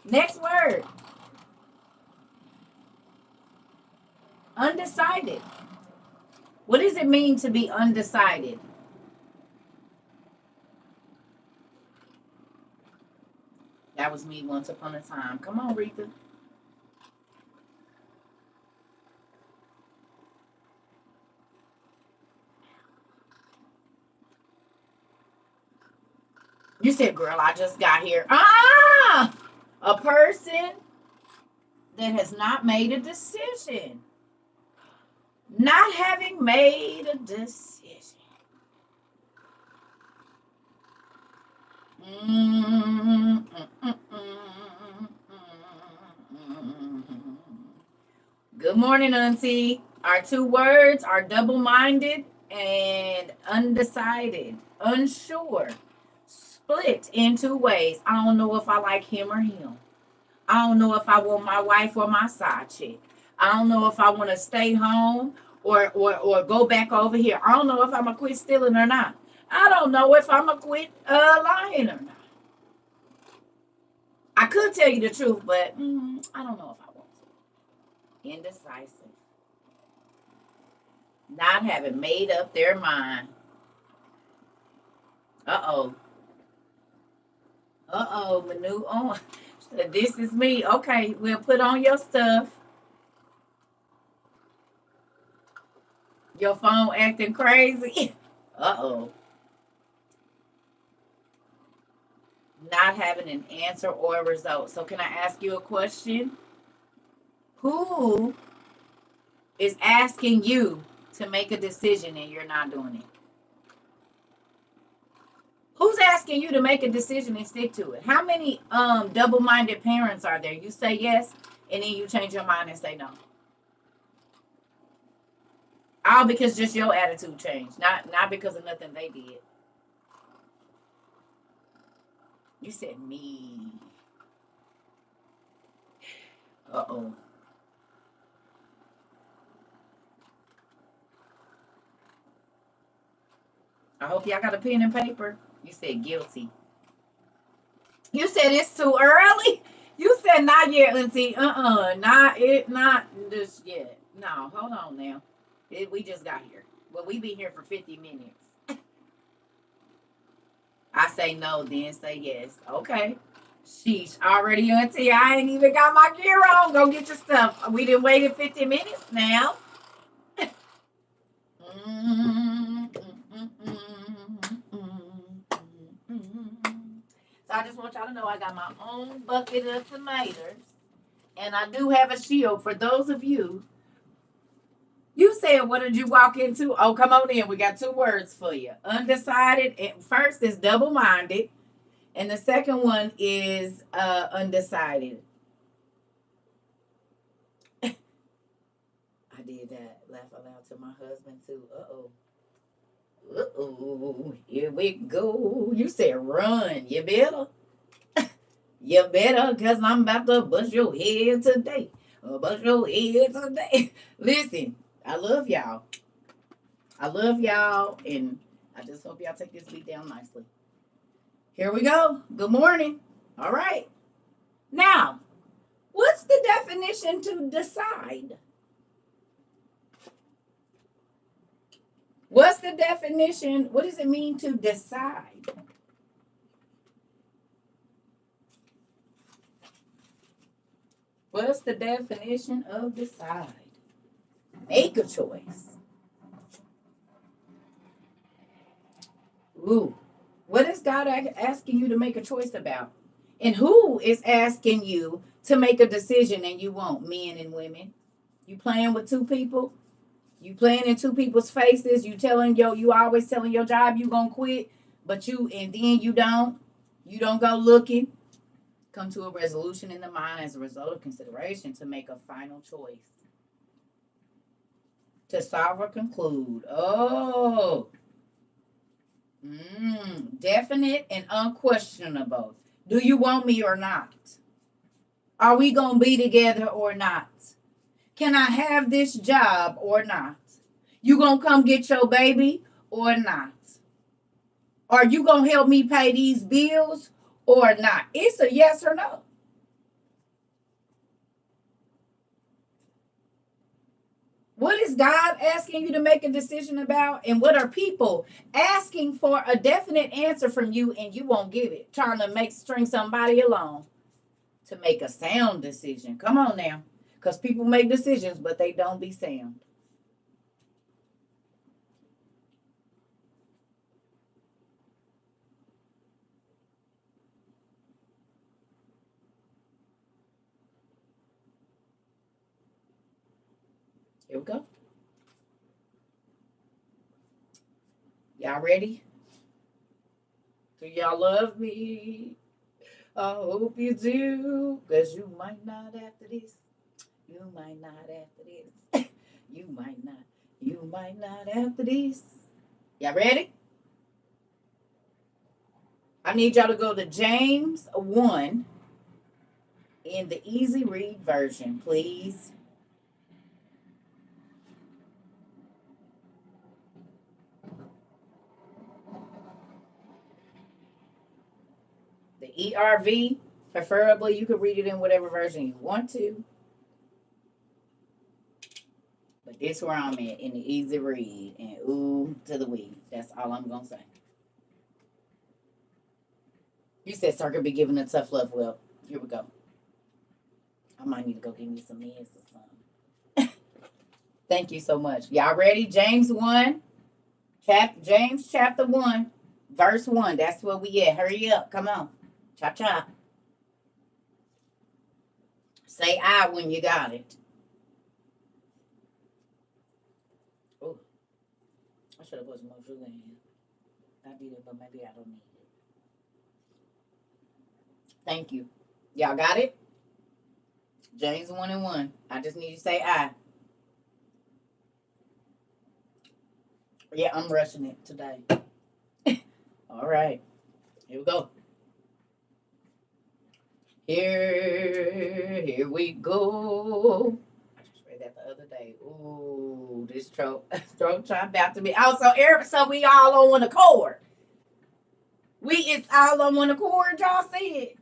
Next word. Undecided. What does it mean to be undecided? That was me once upon a time. Come on, Rita. You said, girl, I just got here. Ah! A person that has not made a decision. Not having made a decision. Good morning, Auntie. Our two words are double-minded and undecided, unsure, split in two ways. I don't know if I like him or him. I don't know if I want my wife or my side chick. I don't know if I want to stay home or go back over here. I don't know if I'm going to quit stealing or not. I don't know if I'm going to quit lying or not. I could tell you the truth, but I don't know if I want to. Indecisive. Not having made up their mind. Uh-oh. Uh-oh, Manu. Oh, this is me. Okay, we'll put on your stuff. Your phone acting crazy. Uh-oh. Not having an answer or a result. So can I ask you a question? Who is asking you to make a decision and you're not doing it? Who's asking asking you to make a decision and stick to it. How many double-minded parents are there? You say yes, and then you change your mind and say no. All because just your attitude changed, not because of nothing they did. You said me. Uh-oh. I hope y'all got a pen and paper. You said guilty. You said it's too early. You said not yet, Auntie. Not just yet. No, hold on now. We just got here. Well, we be here for 50 minutes. I say no, then say yes. Okay. Sheesh, already, Auntie. I ain't even got my gear on. Go get your stuff. We done waited 50 minutes now. So I just want y'all to know I got my own bucket of tomatoes. And I do have a shield for those of you. You said, what did you walk into? Oh, come on in. We got 2 words for you. Undecided. And first is double-minded. And the second one is undecided. I did that. Laugh aloud to my husband, too. Uh-oh. Uh-oh. Here we go. You said run. You better. You better, because I'm about to bust your head today. Bust your head today. Listen, I love y'all. I love y'all, and I just hope y'all take this beat down nicely. Here we go. Good morning. All right. Now, what's the definition to decide? What's the definition? What does it mean to decide? What's the definition of decide? Make a choice. Ooh. What is God asking you to make a choice about? And who is asking you to make a decision and you won't? Men and women. You playing with 2 people? You playing in 2 people's faces? You always telling your job you gonna quit, and then you don't. You don't go looking. Come to a resolution in the mind as a result of consideration to make a final choice. To solve or conclude. Oh. Definite and unquestionable. Do you want me or not? Are we going to be together or not? Can I have this job or not? You going to come get your baby or not? Are you going to help me pay these bills or not? It's a yes or no. What is God asking you to make a decision about? And what are people asking for a definite answer from you and you won't give it? Trying to string somebody along to make a sound decision. Come on now. Because people make decisions, but they don't be sound. Here we go. Y'all ready? Do y'all love me? I hope you do. Because you might not after this. You might not after this. You might not. You might not after this. Y'all ready? I need y'all to go to James 1 in the easy read version, please. The ERV, preferably you could read it in whatever version you want to. But this where I'm at in the easy read and ooh to the we. That's all I'm gonna say. You said CERCA be giving a tough love. Well, here we go. I might need to go get me some meds or something. Thank you so much. Y'all ready? James 1. James chapter 1, verse 1. That's where we at. Hurry up. Come on. Chop chop. Say I when you got it. Oh, I should have put some more sugar in here. I did it, but maybe I don't need it. Thank you. Y'all got it? James 1 and 1. I just need you to say I. Yeah, I'm rushing it today. All right. Here we go. Here we go. I just read that the other day. Ooh, this throat trying about to be. Also, Eric, so we all on one accord. It's all on one accord, y'all said.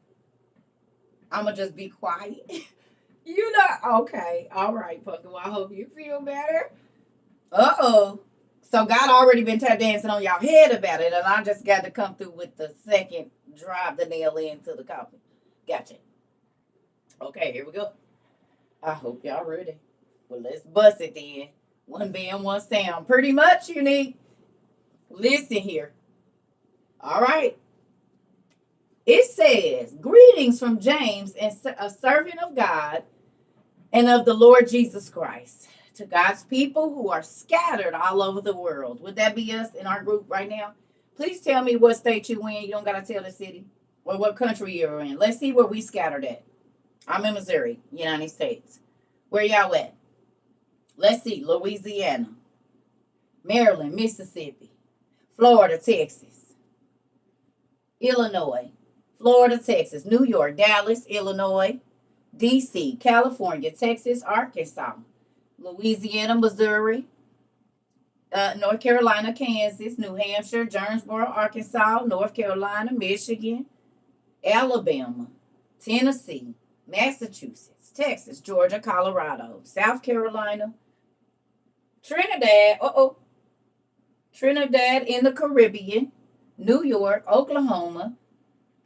I'ma just be quiet. You know, okay. All right, Pumpkin. Well, I hope you feel better. Uh-oh. So God already been dancing on y'all head about it, and I just got to come through with the second drive the nail into the coffin. Gotcha. Okay, here we go. I hope y'all ready. Well, let's bust it then. One band, one sound. Pretty much unique. Listen here. All right. It says, greetings from James, a servant of God and of the Lord Jesus Christ, to God's people who are scattered all over the world. Would that be us in our group right now? Please tell me what state you in. You don't got to tell the city or what country you're in. Let's see where we scattered at. I'm in Missouri, United States. Where y'all at? Let's see. Louisiana, Maryland, Mississippi, Florida, Texas, Illinois, Florida, Texas, New York, Dallas, Illinois, D.C., California, Texas, Arkansas, Louisiana, Missouri, North Carolina, Kansas, New Hampshire, Jonesboro, Arkansas, North Carolina, Michigan, Alabama, Tennessee, Massachusetts, Texas, Georgia, Colorado, South Carolina, Trinidad, Trinidad in the Caribbean, New York, Oklahoma,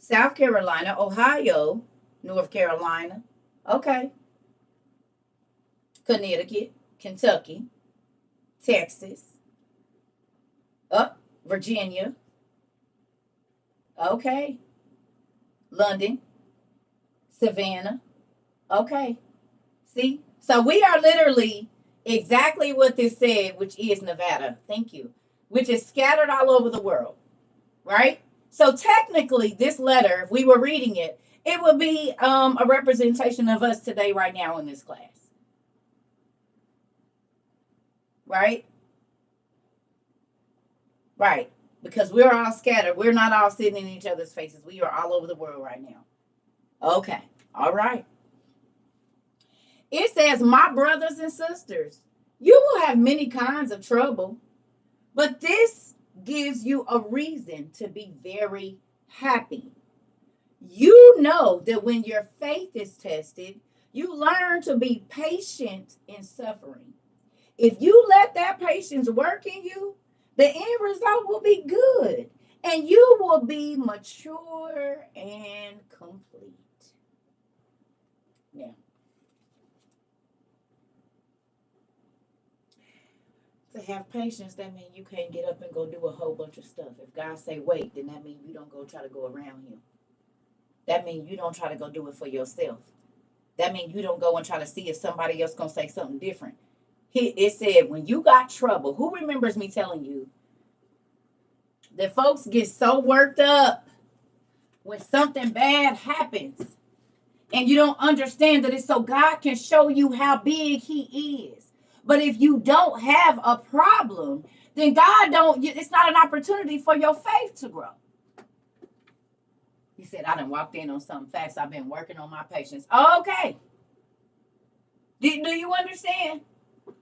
South Carolina, Ohio, North Carolina, okay, Connecticut, Kentucky, Texas, Virginia, okay, London, Savannah, okay. See? So we are literally exactly what this said, which is Nevada. Thank you. Which is scattered all over the world, right? So technically, this letter, if we were reading it, it would be a representation of us today, right now in this class. Right? Right. Because we're all scattered. We're not all sitting in each other's faces. We are all over the world right now. Okay. All right. It says, my brothers and sisters, you will have many kinds of trouble, but this gives you a reason to be very happy. You know that when your faith is tested, you learn to be patient in suffering. If you let that patience work in you, the end result will be good, and you will be mature and complete. Now, to have patience, that means you can't get up and go do a whole bunch of stuff. If God say wait, then that means you don't go try to go around him. That means you don't try to go do it for yourself. That means you don't go and try to see if somebody else gonna say something different. It said, when you got trouble, who remembers me telling you that folks get so worked up when something bad happens and you don't understand that it's so God can show you how big he is. But if you don't have a problem, then it's not an opportunity for your faith to grow. He said, I done walked in on something fast. I've been working on my patience. Okay. Do you understand?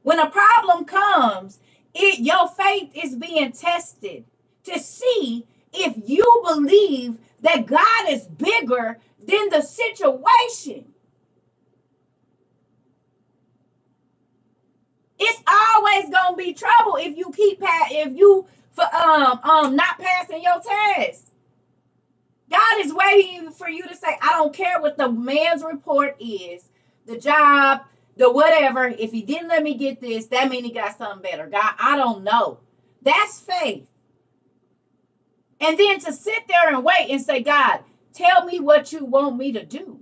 When a problem comes, your faith is being tested to see if you believe that God is bigger than the situation. It's always gonna be trouble if you not passing your test. God is waiting for you to say, I don't care what the man's report is, the job, the whatever. If he didn't let me get this, that means he got something better. God, I don't know. That's faith. And then to sit there and wait and say, God, tell me what you want me to do.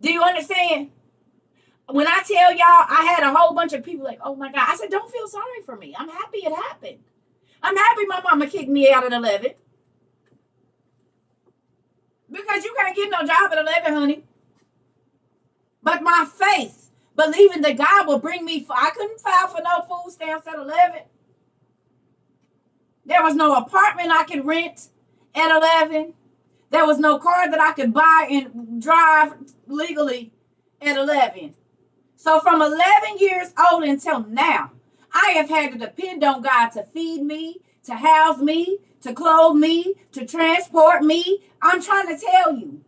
Do you understand? When I tell y'all, I had a whole bunch of people like, oh my God. I said, don't feel sorry for me. I'm happy it happened. I'm happy my mama kicked me out at 11. Because you can't get no job at 11, honey. But my faith, believing that God will bring me, I couldn't file for no food stamps at 11. There was no apartment I could rent at 11. There was no car that I could buy and drive legally at 11. So from 11 years old until now, I have had to depend on God to feed me, to house me, to clothe me, to transport me. I'm trying to tell you.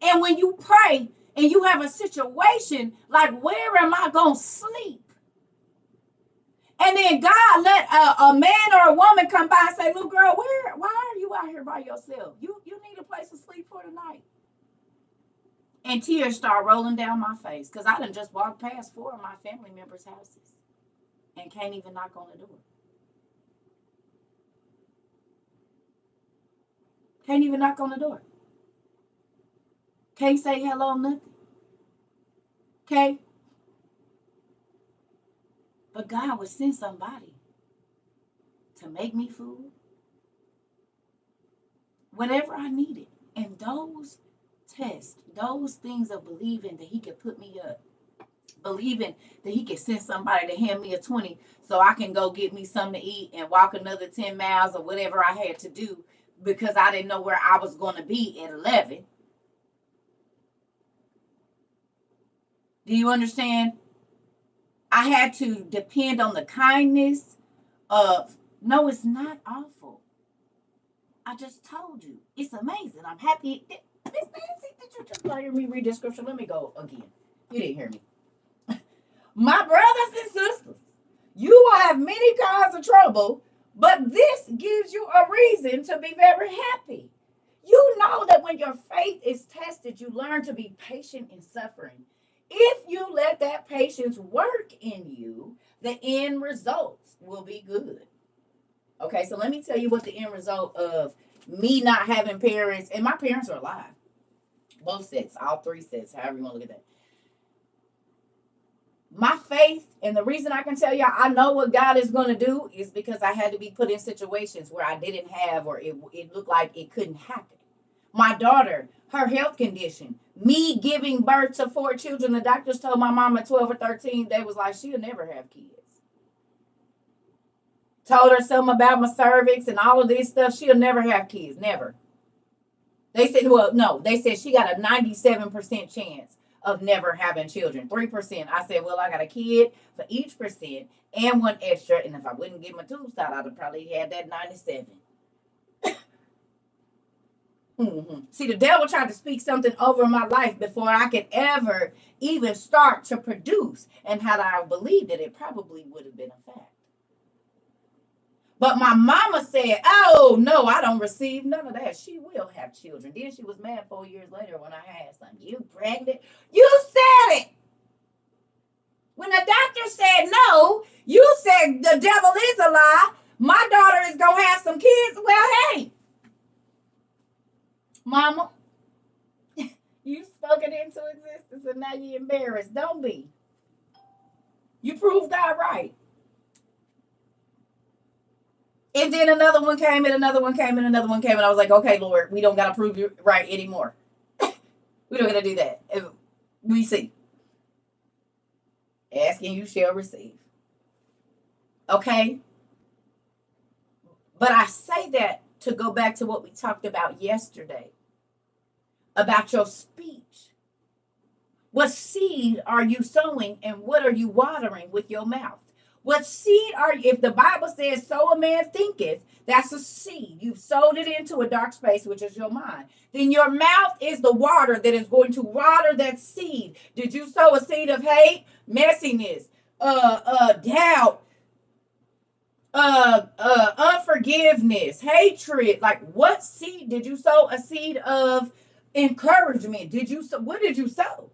And when you pray and you have a situation like, where am I going to sleep? And then God let a man or a woman come by and say, little girl, why are you out here by yourself? You need a place to sleep for tonight. And tears start rolling down my face because I done just walked past 4 of my family members' houses and can't even knock on the door. Can't even knock on the door. Can't say hello, nothing. Okay? But God would send somebody to make me food whenever I needed. And those tests, those things of believing that he could put me up, believing that he could send somebody to hand me a 20 so I can go get me something to eat and walk another 10 miles or whatever I had to do because I didn't know where I was going to be at 11. Do you understand? I had to depend on the kindness of, no, it's not awful. I just told you. It's amazing. I'm happy. Miss Nancy, did you just hear me read the scripture? Let me go again. You didn't hear me. My brothers and sisters, you will have many kinds of trouble, but this gives you a reason to be very happy. You know that when your faith is tested, you learn to be patient in suffering. If you let that patience work in you, the end results will be good. Okay, so let me tell you what the end result of me not having parents, and my parents are alive. Both sets, all 3 sets, however you want to look at that. My faith, and the reason I can tell y'all I know what God is going to do is because I had to be put in situations where I didn't have, or it looked like it couldn't happen. My daughter, her health condition, me giving birth to 4 children. The doctors told my mom at 12 or 13, they was like, she'll never have kids. Told her something about my cervix and all of this stuff. She'll never have kids, never. They said, well, no, they said she got a 97% chance of never having children. 3%. I said, well, I got a kid for each percent and 1 extra. And if I wouldn't get my tubes out, I'd have probably had that 97. See, the devil tried to speak something over my life before I could ever even start to produce. And had I believed it, it probably would have been a fact. But my mama said, oh, no, I don't receive none of that. She will have children. Then she was mad 4 years later when I had some. You pregnant? You said it. When the doctor said no, you said the devil is a lie. My daughter is going to have some kids. Well, hey, mama, you spoke it into existence and now you're embarrassed. Don't be. You proved God right. And then another one came and another one came and another one came. And I was like, okay, Lord, we don't got to prove you right anymore. We don't got to do that. We see. Asking you shall receive. Okay? But I say that to go back to what we talked about yesterday. About your speech. What seed are you sowing and what are you watering with your mouth? What seed are you, if the Bible says, so a man thinketh, that's a seed. You've sowed it into a dark space, which is your mind. Then your mouth is the water that is going to water that seed. Did you sow a seed of hate, messiness, doubt, unforgiveness, hatred? Like, what seed did you sow? A seed of encouragement. What did you sow?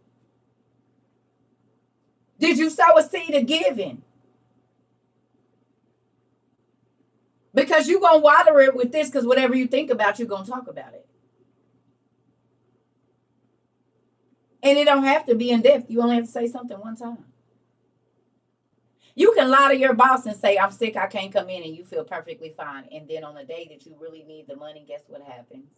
Did you sow a seed of giving? Because you're going to water it with this, because whatever you think about, you're going to talk about it. And it don't have to be in depth. You only have to say something one time. You can lie to your boss and say, I'm sick, I can't come in, and you feel perfectly fine. And then on the day that you really need the money, guess what happens?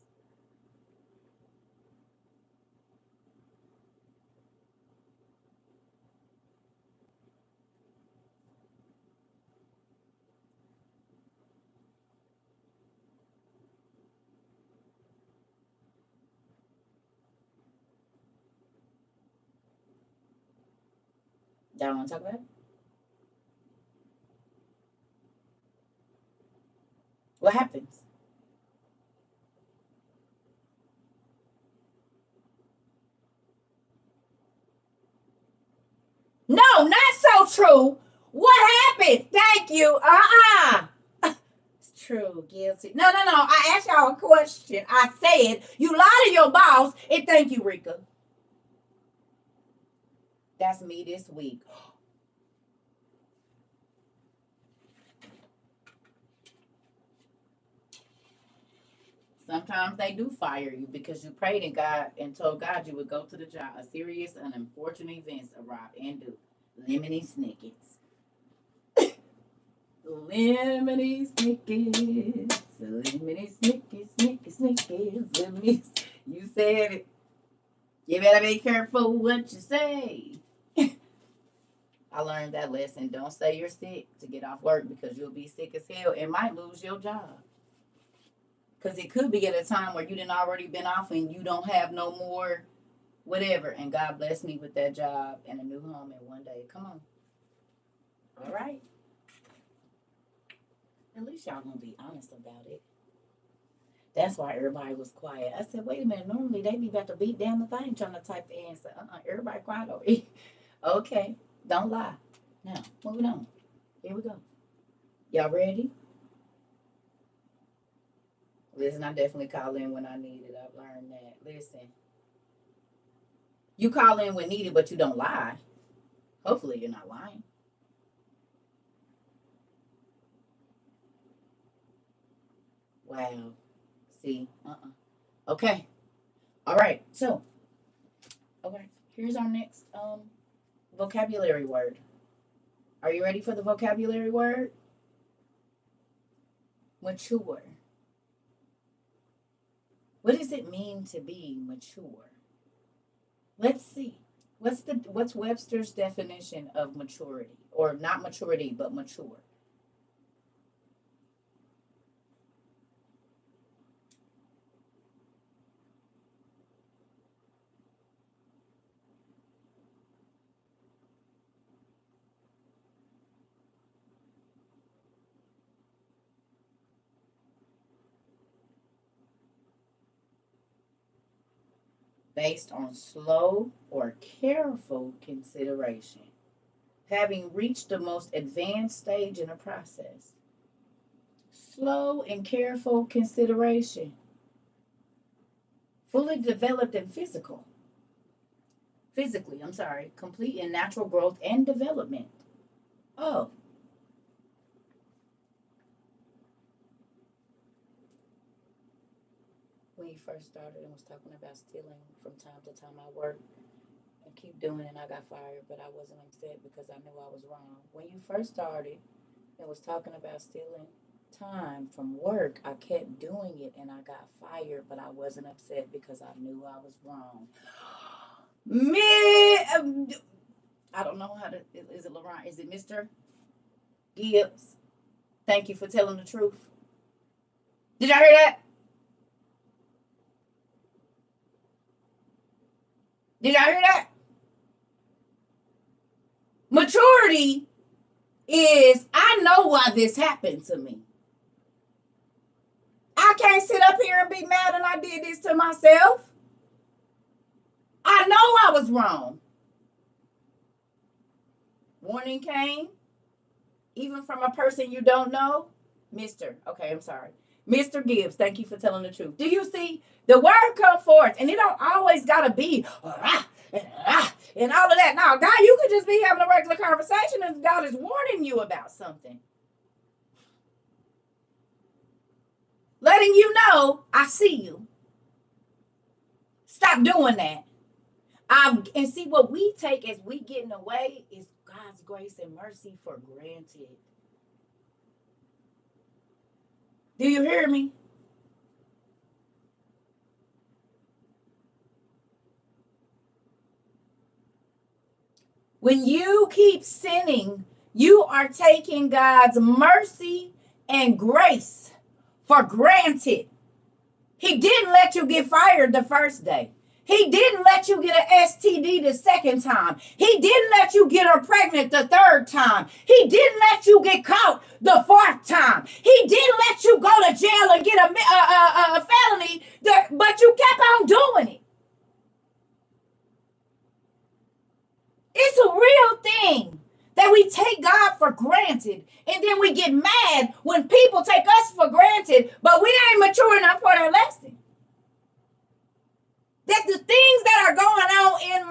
Y'all want to talk about it? What happens? No, not so true. What happened? Thank you. It's true. Guilty. No, no, no. I asked y'all a question. I said, you lie to your boss, and thank you, Rika. That's me this week. Sometimes they do fire you because you prayed and God and told God you would go to the job. A serious and unfortunate events arrive and do. Lemony snickets. Lemony snickets. Lemony snickets, snickets, snickets. Lemony. You said it. You better be careful what you say. I learned that lesson. Don't say you're sick to get off work because you'll be sick as hell and might lose your job. Because it could be at a time where you didn't already been off and you don't have no more whatever. And God blessed me with that job and a new home in one day. Come on. All right. At least y'all gonna be honest about it. That's why everybody was quiet. I said, wait a minute. Normally they be about to beat down the thing trying to type the answer. Everybody quiet over here. Okay. Don't lie. Now, moving on. Here we go. Y'all ready? Listen, I definitely call in when I need it. I've learned that. Listen. You call in when needed, but you don't lie. Hopefully you're not lying. Wow. See? Okay. All right. So, okay. Here's our next vocabulary word. Are you ready for the vocabulary word? Mature. What does it mean to be mature? Let's see. What's Webster's definition of maturity? Or not maturity, but mature. Based on slow or careful consideration, having reached the most advanced stage in a process. Slow and careful consideration, fully developed and physically, complete in natural growth and development. Oh, when you first started and was talking about stealing from time to time, I worked and keep doing it and I got fired, but I wasn't upset because I knew I was wrong. When you first started and was talking about stealing time from work, I kept doing it and I got fired, but I wasn't upset because I knew I was wrong. Me, I don't know how to. Is it Laurent? Is it Mr. Gibbs? Thank you for telling the truth. Did y'all hear that? Did y'all hear that? Maturity is I know why this happened to me. I can't sit up here and be mad and I did this to myself. I know I was wrong. Warning came, even from a person you don't know. Okay, I'm sorry. Mr. Gibbs, thank you for telling the truth. Do you see the word come forth? And it don't always gotta be and all of that. Now, God, you could just be having a regular conversation and God is warning you about something. Letting you know, I see you. Stop doing that. And see what we take as we getting away is God's grace and mercy for granted. Do you hear me? When you keep sinning, you are taking God's mercy and grace for granted. He didn't let you get fired the first day. He didn't let you get an STD the second time. He didn't let you get her pregnant the third time. He didn't let you get caught the fourth time. He didn't let you go to jail and get a felony, but you kept on doing it. It's a real thing that we take God for granted, and then we get mad when people take us for granted, but we ain't mature enough for their lesson. That the things that are going on in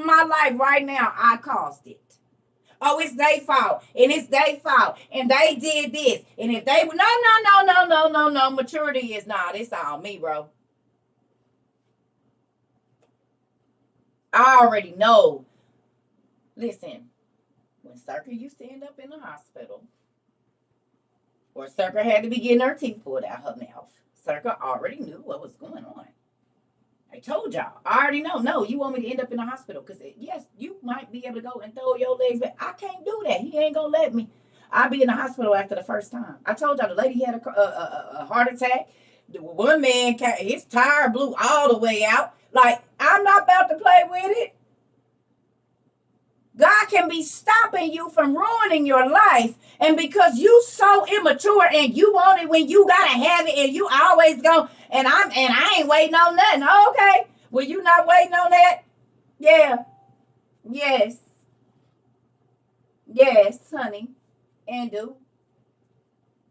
my life right now, I caused it. Oh, it's their fault, and it's their fault, and they did this, and if they no, maturity is not. It's all me, bro. I already know. Listen, when CERCA used to end up in the hospital, or CERCA had to be getting her teeth pulled out her mouth, CERCA already knew what was going on. I told y'all. I already know. No, you want me to end up in the hospital because, yes, you might be able to go and throw your legs, but I can't do that. He ain't going to let me. I'll be in the hospital after the first time. I told y'all the lady had a heart attack. The one man, his tire blew all the way out. Like, I'm not about to play with it. God can be stopping you from ruining your life. And because you so immature and you want it when you gotta have it and you always go, and I ain't waiting on nothing. Okay. Well, you not waiting on that? Yeah. Yes. Yes, honey. And do.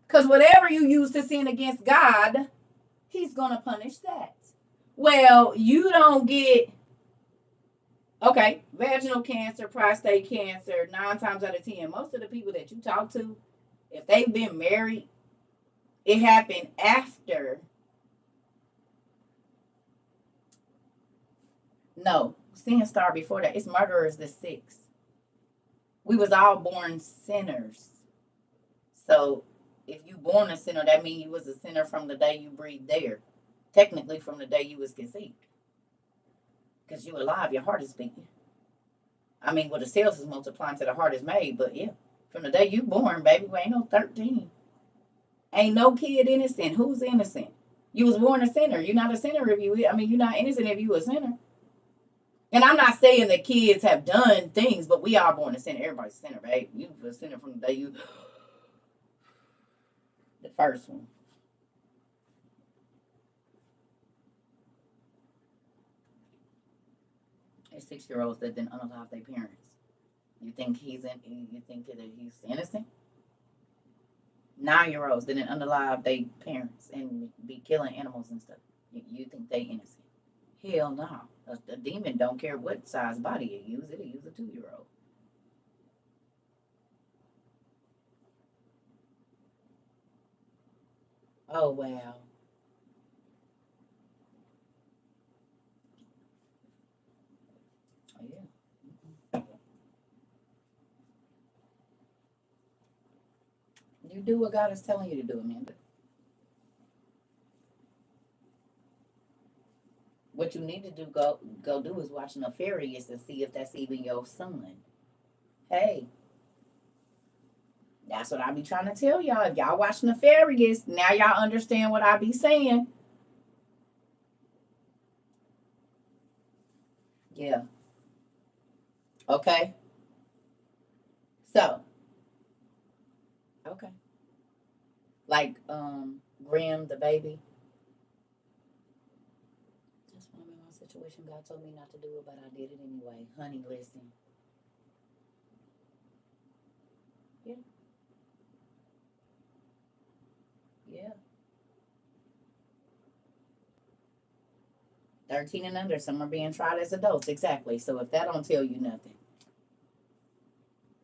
Because whatever you use to sin against God, he's gonna punish that. Well, you don't get. Okay, vaginal cancer, prostate cancer, 9 times out of 10. Most of the people that you talk to, if they've been married, it happened after. No, sin started before that. It's murderers the 6. We was all born sinners. So if you born a sinner, that means you was a sinner from the day you breathed air. Technically from the day you was conceived. Because you alive, your heart is beating. I mean, well, the cells is multiplying to the heart is made, but yeah, from the day you born, baby, we ain't no 13. Ain't no kid innocent. Who's innocent? You was born a sinner. You're not a sinner if you, you're not innocent if you a sinner. And I'm not saying that kids have done things, but we are born a sinner. Everybody's a sinner, babe. You were a sinner from the day you, the first one. There's 6-year-olds that didn't unalive their parents. You think you think that he's innocent? 9-year-olds didn't unalive their parents and be killing animals and stuff. You think they innocent? Hell no. A demon don't care what size body it use. It'll use a 2-year-old. Oh wow. Oh yeah. You do what God is telling you to do, Amanda. What you need to go do is watch Nefarious and see if that's even your son. Hey, that's what I be trying to tell y'all. If y'all watch Nefarious, now y'all understand what I be saying. Yeah. Okay. So, okay. Like Graham the baby. That's one of my situation God told me not to do it, but I did it anyway. Honey, listen. Yeah. Yeah. 13 and under. Some are being tried as adults. Exactly. So if that don't tell you nothing.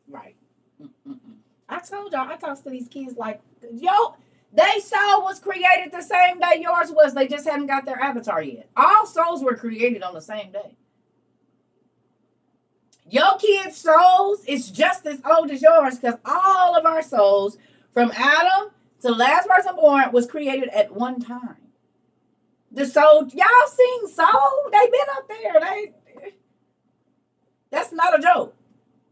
Right. Mm-mm-mm. I told y'all, I talked to these kids like, yo, they soul was created the same day yours was. They just hadn't got their avatar yet. All souls were created on the same day. Your kids' souls is just as old as yours because all of our souls, from Adam to the last person born, was created at one time. The soul, y'all seen soul? They been up there. That's not a joke.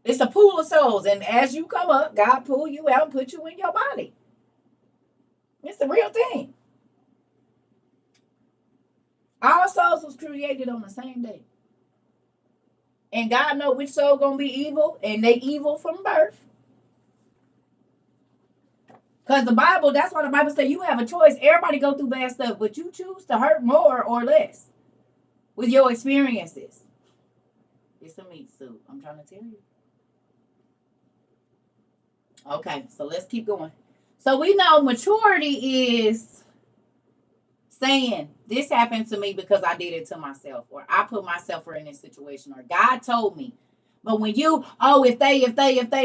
It's a pool of souls, and as you come up, God pull you out and put you in your body. It's a real thing. All souls was created on the same day. And God know which soul gonna be evil, and they evil from birth. Because the Bible, that's why the Bible says you have a choice. Everybody go through bad stuff, but you choose to hurt more or less with your experiences. It's a meat suit. I'm trying to tell you. Okay, so let's keep going. So we know maturity is saying this happened to me because I did it to myself, or I put myself in this situation, or God told me. But when you, oh, if they,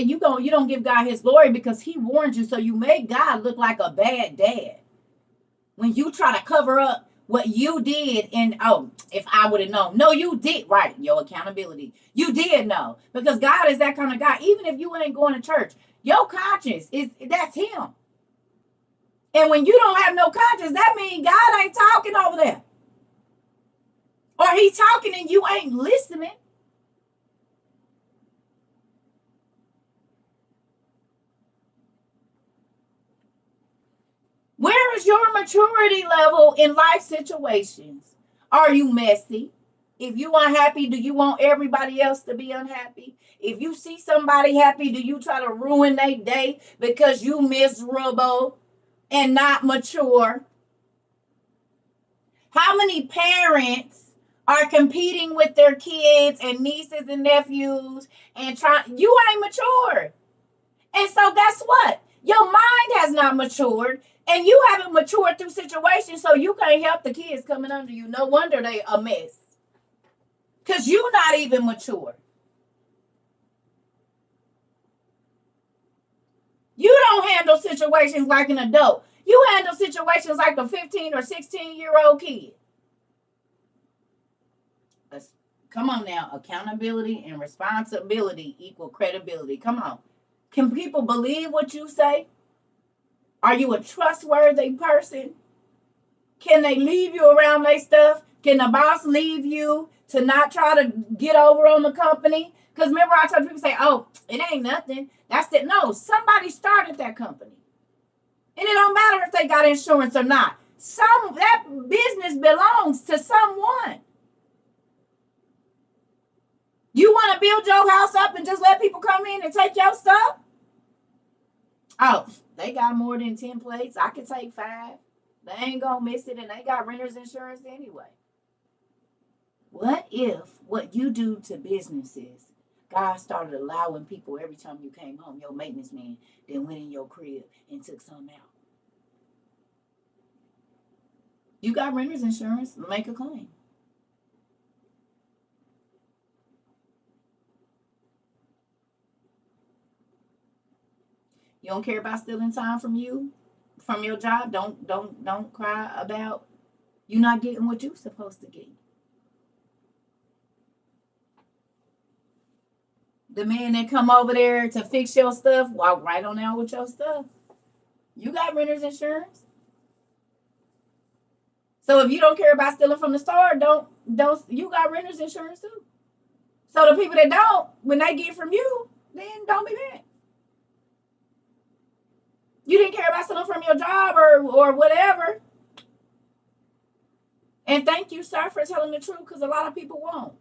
you don't give God his glory because he warned you. So you make God look like a bad dad. When you try to cover up what you did, and oh, if I would have known. No, you did, right. Your accountability. You did know. Because God is that kind of guy. Even if you ain't going to church, your conscience that's him. And when you don't have no conscience, that means God ain't talking over there. Or he's talking and you ain't listening. Where is your maturity level in life situations? Are you messy? If you unhappy, do you want everybody else to be unhappy? If you see somebody happy, do you try to ruin their day because you miserable and not mature? How many parents are competing with their kids and nieces and nephews and trying? You ain't mature. And so guess what? Your mind has not matured and you haven't matured through situations, so you can't help the kids coming under you. No wonder they a mess. Because you're not even mature. You don't handle situations like an adult. You handle situations like a 15 or 16-year-old kid. Let's, come on now. Accountability and responsibility equal credibility. Come on. Can people believe what you say? Are you a trustworthy person? Can they leave you around their stuff? Can the boss leave you to not try to get over on the company? Because remember, I told people say, "Oh, it ain't nothing." That's it. No, somebody started that company, and it don't matter if they got insurance or not. That business belongs to someone. You want to build your house up and just let people come in and take your stuff? Oh, they got more than 10 plates. I could take 5. They ain't gonna miss it, and they got renter's insurance anyway. What if what you do to businesses, God started allowing people every time you came home, your maintenance man then went in your crib and took some out? You got renter's insurance, make a claim. You don't care about stealing time from you, from your job. Don't cry about you not getting what you're supposed to get. The man that come over there to fix your stuff, walk right on out with your stuff. You got renter's insurance. So if you don't care about stealing from the store, don't you got renter's insurance too? So the people that don't, when they get from you, then don't be mad. You didn't care about stealing from your job or whatever. And thank you, sir, for telling the truth, because a lot of people won't.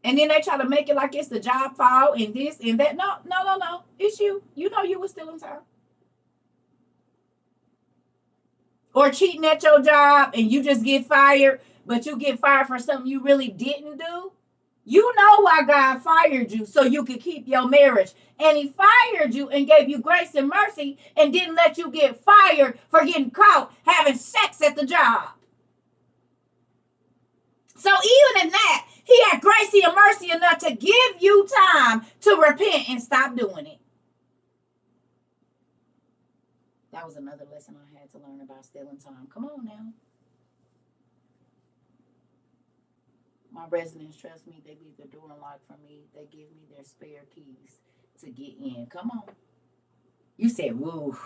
And then they try to make it like it's the job fault and this and that. No. It's you. You know you were stealing time. Or cheating at your job and you just get fired, but you get fired for something you really didn't do. You know why God fired you, so you could keep your marriage. And he fired you and gave you grace and mercy and didn't let you get fired for getting caught having sex at the job. So even in that, he had grace and mercy enough to give you time to repent and stop doing it. That was another lesson I had to learn about stealing time. Come on now. My residents trust me. They leave the door unlocked for me. They give me their spare keys to get in. Come on. You said, woo,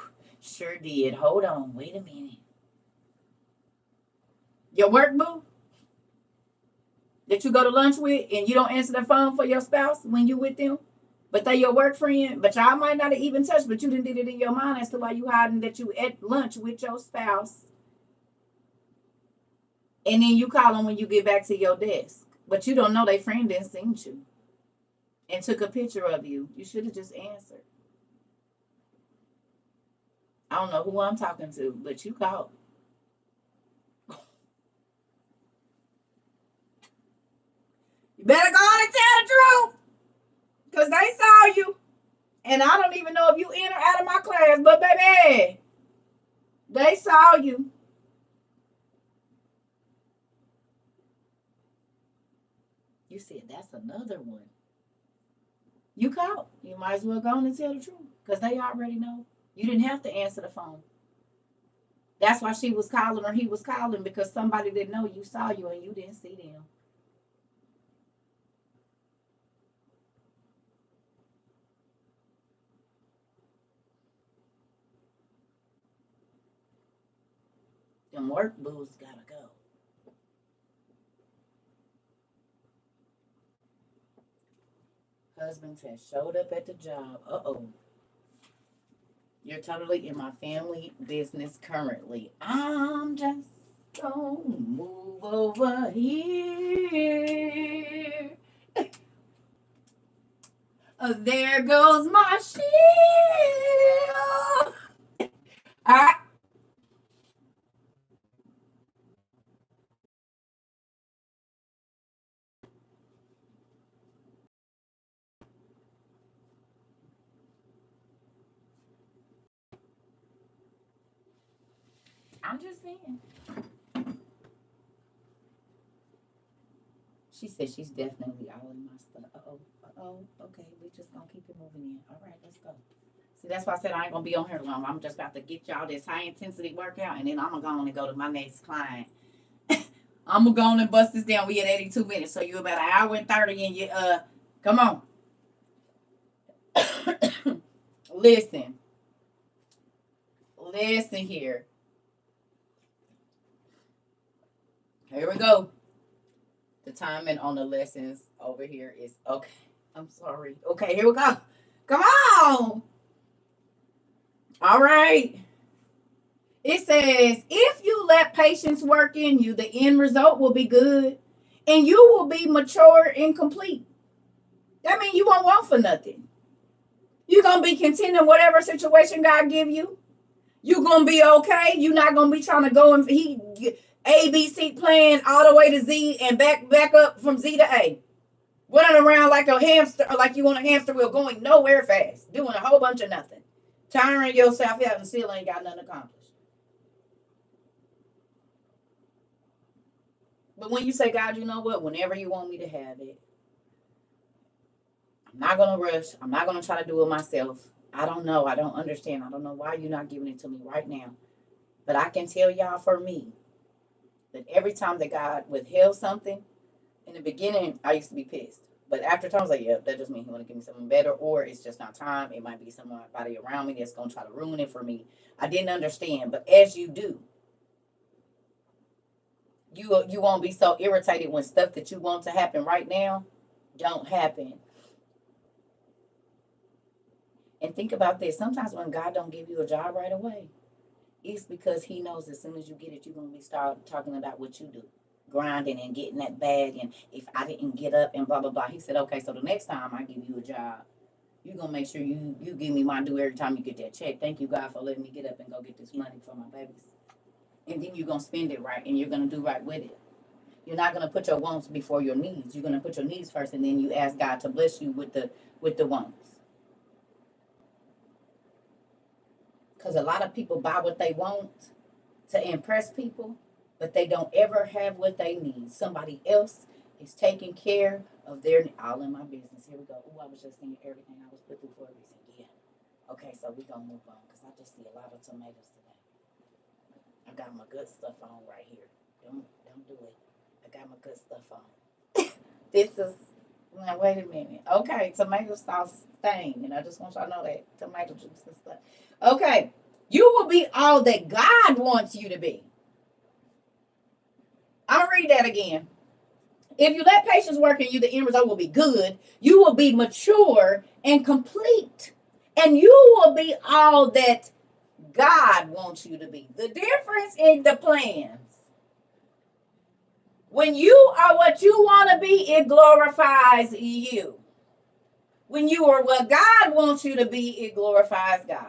sure did. Hold on. Wait a minute. Your work boo that you go to lunch with and you don't answer the phone for your spouse when you with them, but they your work friend, but y'all might not have even touched, but you didn't did it in your mind as to why you hiding that you at lunch with your spouse And then you call them when you get back to your desk. But you don't know their friend didn't see you and took a picture of you. You should have just answered. I don't know who I'm talking to, but you called. You better go on and tell the truth. Because they saw you. And I don't even know if you in or out of my class, but baby, they saw you. You said that's another one. You called. You might as well go on and tell the truth. Because they already know. You didn't have to answer the phone. That's why she was calling or he was calling, because somebody didn't know you saw you and you didn't see them. Them work booze gotta go. Husbands has showed up at the job. Uh-oh. You're totally in my family business currently. I'm just gonna move over here. There goes my shield. I, I'm just saying. She said she's definitely all in my stuff. Uh-oh. Uh-oh. Okay, we just gonna keep it moving in. All right, let's go. See, that's why I said I ain't gonna be on here long. I'm just about to get y'all this high intensity workout, and then I'm gonna go on and go to my next client. I'm gonna go on and bust this down. We at 82 minutes, so you about an hour and 30, and you come on. Listen, listen here. Here we go. The timing on the lessons over here is okay. I'm sorry. Okay, here we go. Come on. All right. It says, if you let patience work in you, the end result will be good and you will be mature and complete. That means you won't want for nothing. You're going to be content in whatever situation God give you. You're going to be okay. You're not going to be trying to go and A, B, C plan all the way to Z and back up from Z to A. Running around like a hamster, or like you on a hamster wheel, going nowhere fast, doing a whole bunch of nothing. Tiring yourself out and still ain't got nothing accomplished. But when you say, God, you know what? Whenever you want me to have it, I'm not going to rush. I'm not going to try to do it myself. I don't know. I don't understand. I don't know why you're not giving it to me right now. But I can tell y'all for me that every time that God withheld something, in the beginning, I used to be pissed. But after time, I was like, yeah, that just means he want to give me something better, or it's just not time. It might be somebody around me that's going to try to ruin it for me. I didn't understand. But as you do, you won't be so irritated when stuff that you want to happen right now don't happen. And think about this. Sometimes when God don't give you a job right away, it's because he knows as soon as you get it, you're going to be start talking about what you do, grinding and getting that bag. And if I didn't get up and blah, blah, blah. He said, okay, so the next time I give you a job, you're going to make sure you give me my due every time you get that check. Thank you, God, for letting me get up and go get this money for my babies. And then you're going to spend it right, and you're going to do right with it. You're not going to put your wants before your needs. You're going to put your needs first, and then you ask God to bless you with the wants. Because a lot of people buy what they want to impress people, but they don't ever have what they need. Somebody else is taking care of their, all in my business. Here we go. Oh, I was just thinking everything I was put through for a reason. Yeah. Okay, so we're going to move on because I just see a lot of tomatoes today. I got my good stuff on right here. Don't do it. I got my good stuff on. This is, now wait a minute. Okay, tomato sauce stain. And I just want y'all to know that. Tomato juice and stuff. Okay. You will be all that God wants you to be. I'm going to read that again. If you let patience work in you, the end result will be good. You will be mature and complete. And you will be all that God wants you to be. The difference in the plans When you are what you want to be, it glorifies you. When you are what God wants you to be, it glorifies God.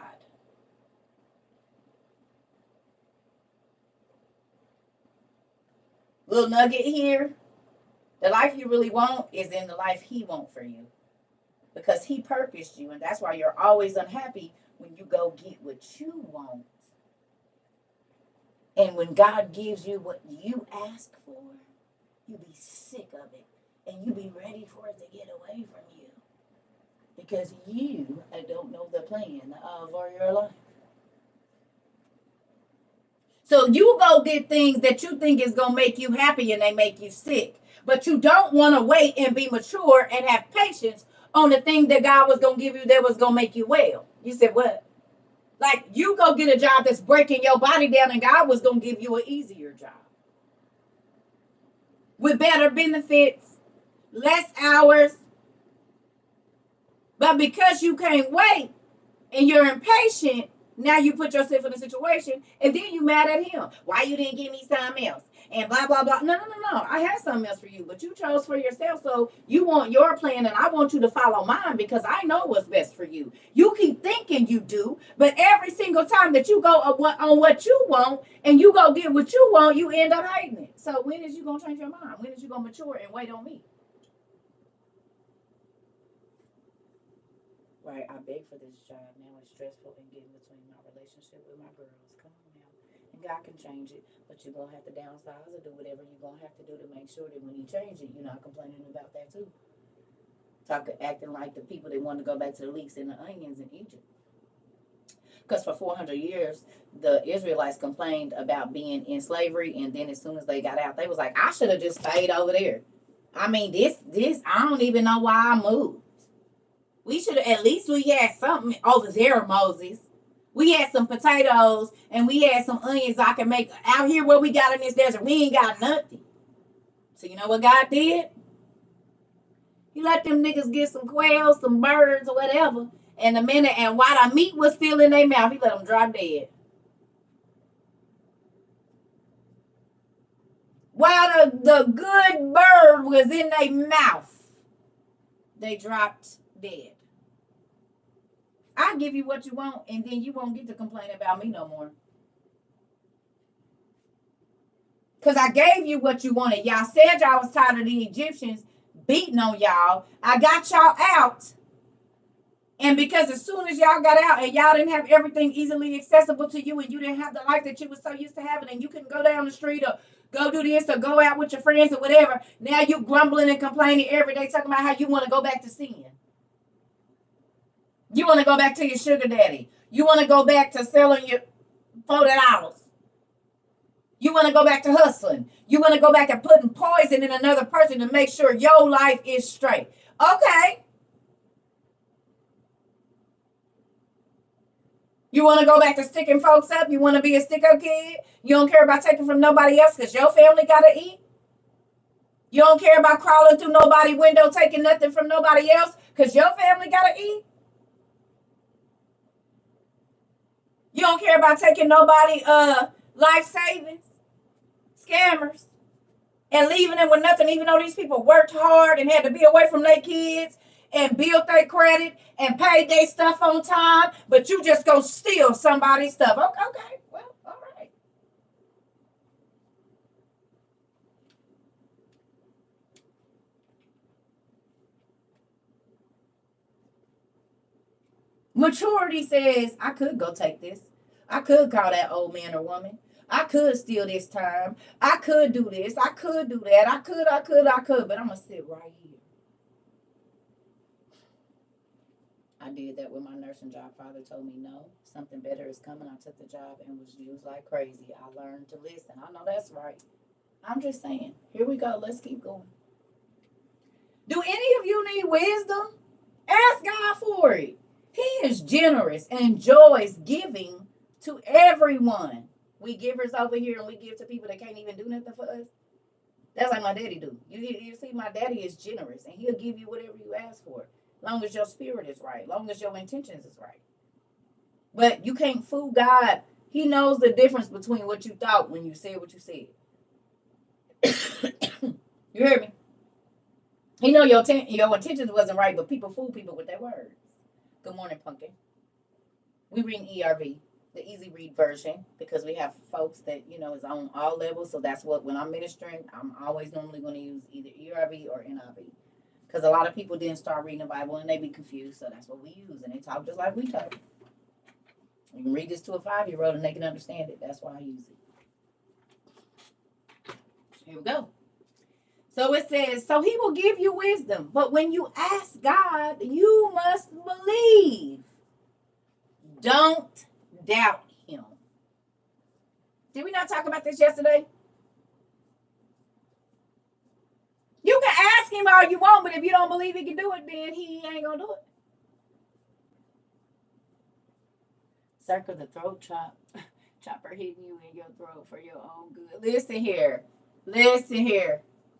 Little nugget here. The life you really want is in the life He wants for you. Because He purposed you, and that's why you're always unhappy when you go get what you want. And when God gives you what you ask for, you be sick of it. And you be ready for it to get away from you. Because you don't know the plan for your life. So you go get things that you think is going to make you happy and they make you sick. But you don't want to wait and be mature and have patience on the thing that God was going to give you that was going to make you well. You said what? Like you go get a job that's breaking your body down and God was going to give you an easier job. With better benefits, less hours. But because you can't wait and you're impatient, now you put yourself in a situation and then you mad at him. Why you didn't give me something else? And blah, blah, blah. No. I had something else for you, but you chose for yourself. So you want your plan and I want you to follow mine because I know what's best for you. You keep thinking you do, but every single time that you go on what you want and you go get what you want, you end up hating it. So when is you going to change your mind? When is you going to mature and wait on me? Right, I beg for this job. Now it's stressful and getting between my relationship with my girls. Come on now. And God can change it, but you're going to have to downsize or do whatever you're going to have to do to make sure that when you change it, you're not complaining about that too. Acting like the people that want to go back to the leeks and the onions in Egypt. Because for 400 years, the Israelites complained about being in slavery, and then as soon as they got out, they was like, I should have just stayed over there. I mean, this, I don't even know why I moved. We should have, at least we had something over there, Moses. We had some potatoes and we had some onions I can make out here where we got in this desert. We ain't got nothing. So you know what God did? He let them niggas get some quails, some birds or whatever. And while the meat was still in their mouth, he let them drop dead. While the good bird was in their mouth, they dropped dead. I'll give you what you want, and then you won't get to complain about me no more. Because I gave you what you wanted. Y'all said y'all was tired of the Egyptians beating on y'all. I got y'all out. And because as soon as y'all got out and y'all didn't have everything easily accessible to you and you didn't have the life that you were so used to having and you couldn't go down the street or go do this or go out with your friends or whatever, now you grumbling and complaining every day talking about how you want to go back to sin. You want to go back to your sugar daddy. You want to go back to selling your $40. You want to go back to hustling. You want to go back and putting poison in another person to make sure your life is straight. Okay. You want to go back to sticking folks up? You want to be a sticko kid? You don't care about taking from nobody else because your family got to eat? You don't care about crawling through nobody's window taking nothing from nobody else because your family got to eat? You don't care about taking nobody life savings? Scammers. And leaving them with nothing, even though these people worked hard and had to be away from their kids and built their credit and paid their stuff on time, but you just go steal somebody's stuff. Okay, well, all right. Maturity says, I could go take this. I could call that old man or woman. I could steal this time. I could do this. I could do that. I could, but I'm going to sit right here. I did that with my nursing job. Father told me no, something better is coming. I took the job and was used like crazy. I learned to listen. I know that's right. I'm just saying, here we go. Let's keep going. Do any of you need wisdom? Ask God for it. He is generous and enjoys giving to everyone. We givers over here and we give to people that can't even do nothing for us. That's like my daddy do. You see, my daddy is generous and he'll give you whatever you ask for. Long as your spirit is right. Long as your intentions is right. But you can't fool God. He knows the difference between what you thought when you said what you said. He know your intentions wasn't right, but people fool people with their words. Good morning, Pumpkin. We read ERV, the easy read version, because we have folks that is on all levels. So that's what when I'm ministering, I'm always normally going to use either ERV or NIV, because a lot of people didn't start reading the Bible and they be confused. So that's what we use, and they talk just like we talk. You can read this to a 5-year-old and they can understand it. That's why I use it. Here we go. So it says, so he will give you wisdom. But when you ask God, you must believe. Don't doubt him. Did we not talk about this yesterday? You can ask him all you want, but if you don't believe he can do it, then he ain't going to do it. CERCA the throat chopper hitting you in your throat for your own good. Listen here.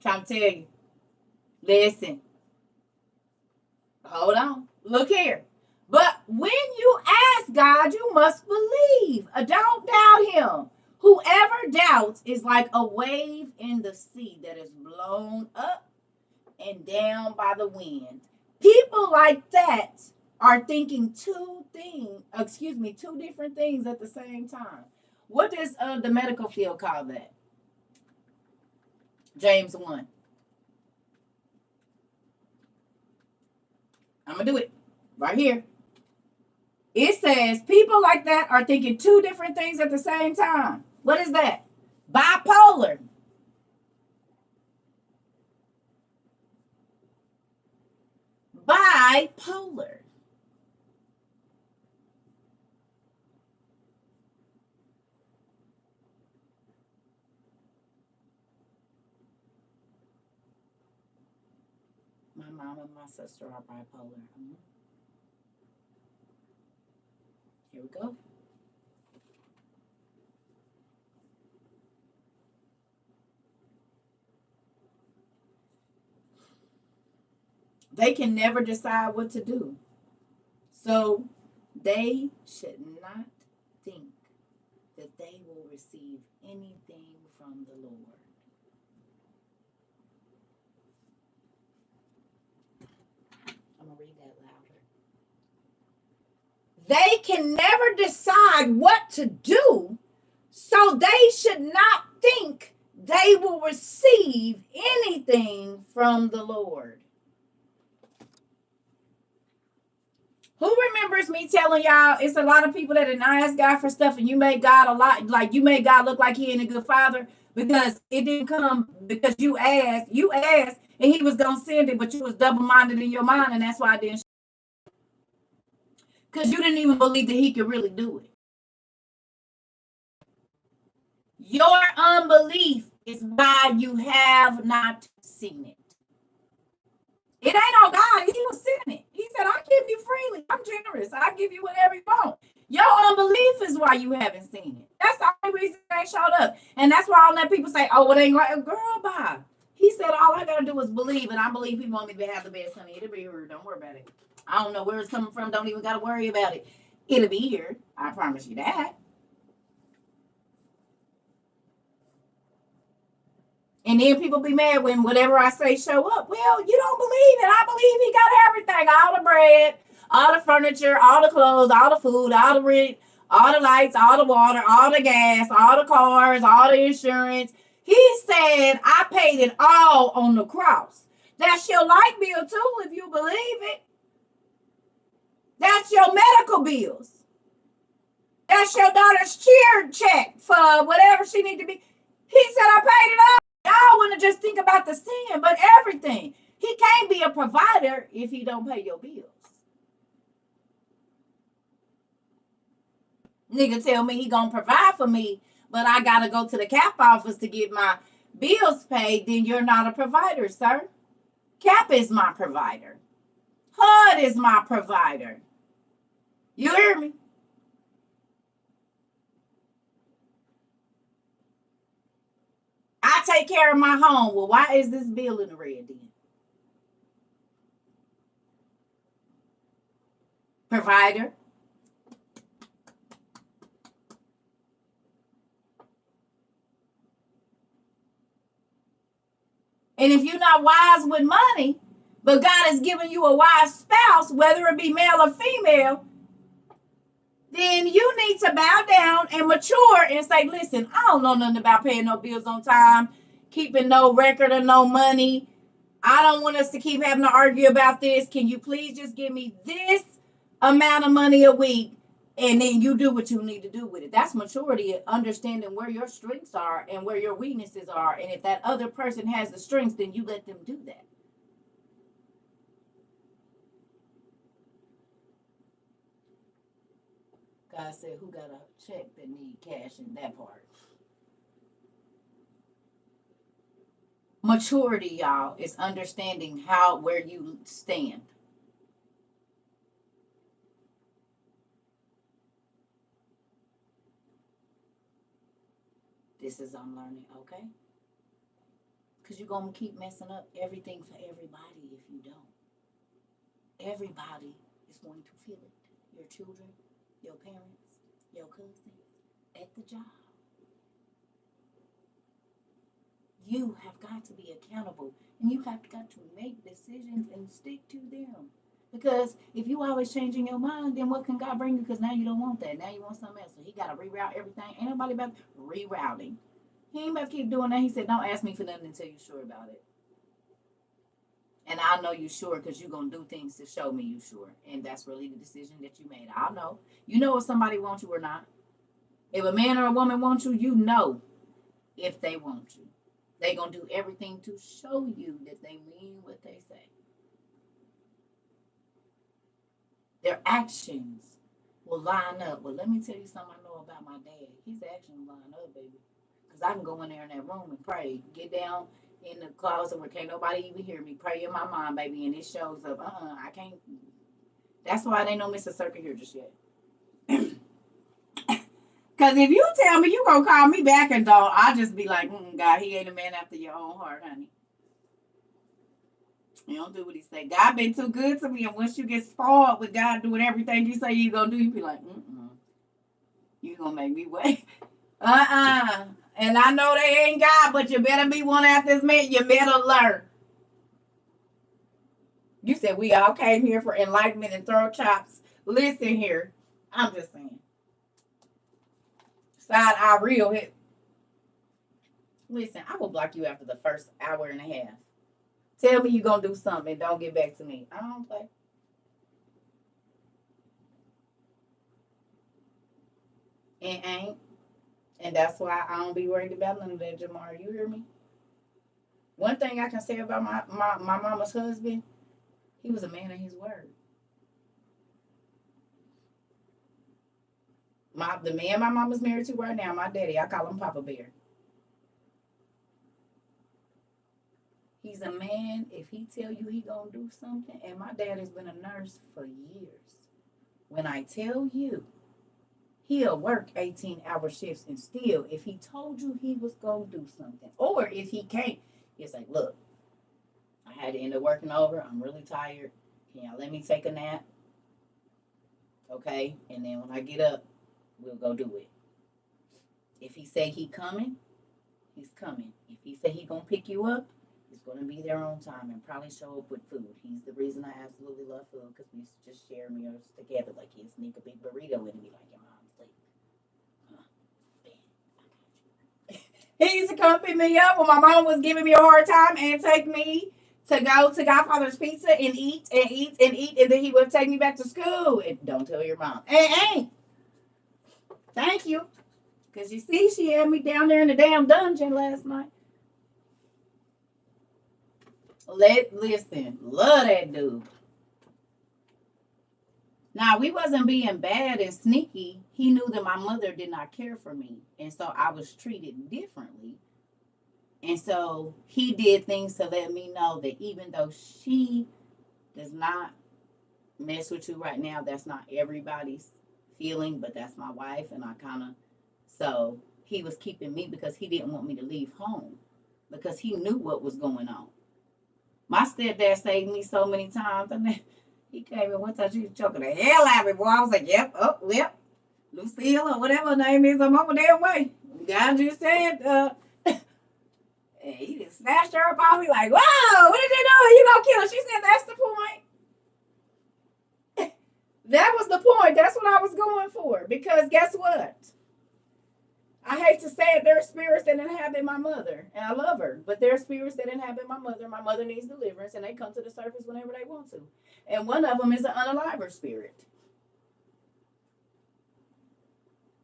Trying to tell you. Listen. Hold on. Look here. But when you ask God, you must believe. Don't doubt him. Whoever doubts is like a wave in the sea that is blown up and down by the wind. People like that are thinking two different things at the same time. What does the medical field call that? James 1. I'm going to do it right here. It says people like that are thinking two different things at the same time. What is that? Bipolar. Bipolar. My mom and my sister are bipolar. Here we go. They can never decide what to do. So they should not think that they will receive anything from the Lord. I'm going to read that louder. They can never decide what to do, so they should not think they will receive anything from the Lord. Who remembers me telling y'all it's a lot of people that didn't ask God for stuff, and you made God a lot, like you made God look like he ain't a good father because it didn't come because you asked, and he was going to send it, but you was double-minded in your mind, and that's why I didn't. Because you didn't even believe that he could really do it. Your unbelief is why you have not seen it. It ain't on God. He was sending it. He said, I give you freely. I'm generous. I give you whatever you want. Your unbelief is why you haven't seen it. That's the only reason it ain't showed up. And that's why I let people say, oh, it ain't like a girl, bye. He said, all I got to do is believe. And I believe he want me to have the best, honey. It'll be here. Don't worry about it. I don't know where it's coming from. Don't even got to worry about it. It'll be here. I promise you that. And then people be mad when whatever I say show up. Well, you don't believe it. I believe he got everything. All the bread, all the furniture, all the clothes, all the food, all the rent, all the lights, all the water, all the gas, all the cars, all the insurance. He said, I paid it all on the cross. That's your light bill too, if you believe it. That's your medical bills. That's your daughter's cheer check for whatever she need to be. He said, I paid it all. Y'all want to just think about the sin, but everything. He can't be a provider if he don't pay your bills. Nigga tell me he gonna provide for me, but I gotta go to the CAP office to get my bills paid, then you're not a provider, sir. CAP is my provider. HUD is my provider. You hear me? I take care of my home. Well, why is this bill in the red then? Provider. And if you're not wise with money, but God has given you a wise spouse, whether it be male or female, then you need to bow down and mature and say, listen, I don't know nothing about paying no bills on time, keeping no record of no money. I don't want us to keep having to argue about this. Can you please just give me this amount of money a week? And then you do what you need to do with it. That's maturity, understanding where your strengths are and where your weaknesses are. And if that other person has the strengths, then you let them do that. God said, who got a check that need cash in that part? Maturity, y'all, is understanding where you stand. This is I'm learning, okay? Because you're going to keep messing up everything for everybody if you don't. Everybody is going to feel it. Your children, your parents, your cousins, at the job. You have got to be accountable, and you have got to make decisions and stick to them. Because if you always changing your mind, then what can God bring you? Because now you don't want that. Now you want something else. So he got to reroute everything. Ain't nobody about rerouting. He ain't about to keep doing that. He said, don't ask me for nothing until you're sure about it. And I know you're sure because you're going to do things to show me you're sure. And that's really the decision that you made. I know. You know if somebody wants you or not. If a man or a woman wants you, you know if they want you. They're going to do everything to show you that they mean what they say. Their actions will line up. Well, let me tell you something I know about my dad. His actions line up, baby. Because I can go in there in that room and pray. Get down in the closet where can't nobody even hear me. Pray in my mind, baby, and it shows up. I can't. That's why they don't miss a CERCA here just yet. Because if you tell me you going to call me back and don't, I'll just be like, God, he ain't a man after your own heart, honey. You don't do what he say. God been too good to me, and once you get spoiled with God doing everything you say you gonna do, you be like, you gonna make me wait. And I know they ain't God, but you better be one after this man. You better learn. You said we all came here for enlightenment and throw chops. Listen here. I'm just saying. Side eye real hit. Listen, I will block you after the first hour and a half. Tell me you're gonna do something and don't get back to me. I don't play. It ain't. And that's why I don't be worried about none of that, Jamar. You hear me? One thing I can say about my mama's husband, he was a man of his word. The man my mama's married to right now, my daddy, I call him Papa Bear. He's a man, if he tell you he gonna do something, and my dad has been a nurse for years. When I tell you, he'll work 18-hour shifts and still, if he told you he was gonna do something, or if he can't, he's like, look, I had to end up working over. I'm really tired. Can y'all let me take a nap? Okay. And then when I get up, we'll go do it. If he say he coming, he's coming. If he say he gonna pick you up, he's gonna be there on time and probably show up with food. He's the reason I absolutely love food because we just share meals together. Like he'll sneak a big burrito in and be like, your mom's late. He used to come pick me up when my mom was giving me a hard time and take me to go to Godfather's Pizza and eat and eat and eat, and then he would take me back to school. And don't tell your mom. Hey, thank you. Because you see, she had me down there in the damn dungeon last night. Listen, love that dude. Now, we wasn't being bad and sneaky. He knew that my mother did not care for me. And so I was treated differently. And so he did things to let me know that even though she does not mess with you right now, that's not everybody's feeling, but that's my wife. And I kind of, so he was keeping me because he didn't want me to leave home because he knew what was going on. My stepdad saved me so many times. And then he came in one time, she was choking the hell out of me, boy. I was like, yep, oh, yep. Lucille or whatever her name is, I'm on my damn way. God just said, and he just snatched her up. I'll be like, whoa, what did they do? You gonna kill her? She said, that's the point. That was the point. That's what I was going for. Because guess what? I hate to say it, there are spirits that inhabit my mother, and I love her, but there are spirits that inhabit my mother. My mother needs deliverance, and they come to the surface whenever they want to. And one of them is an unaliver spirit.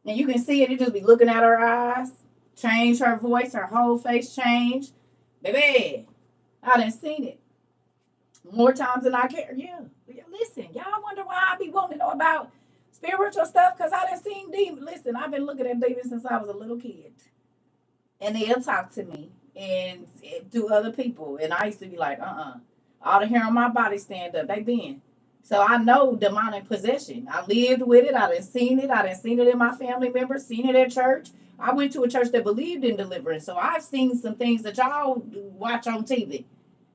And you can see it just be looking at her eyes, change her voice, her whole face change. Baby, I done seen it more times than I care. Yeah. Listen, y'all wonder why I be wanting to know about spiritual stuff? Because I done seen demons. Listen, I've been looking at demons since I was a little kid. And they'll talk to me and to other people. And I used to be like, all the hair on my body stand up. They been. So I know demonic possession. I lived with it. I done seen it. I done seen it in my family members, seen it at church. I went to a church that believed in deliverance. So I've seen some things that y'all watch on TV.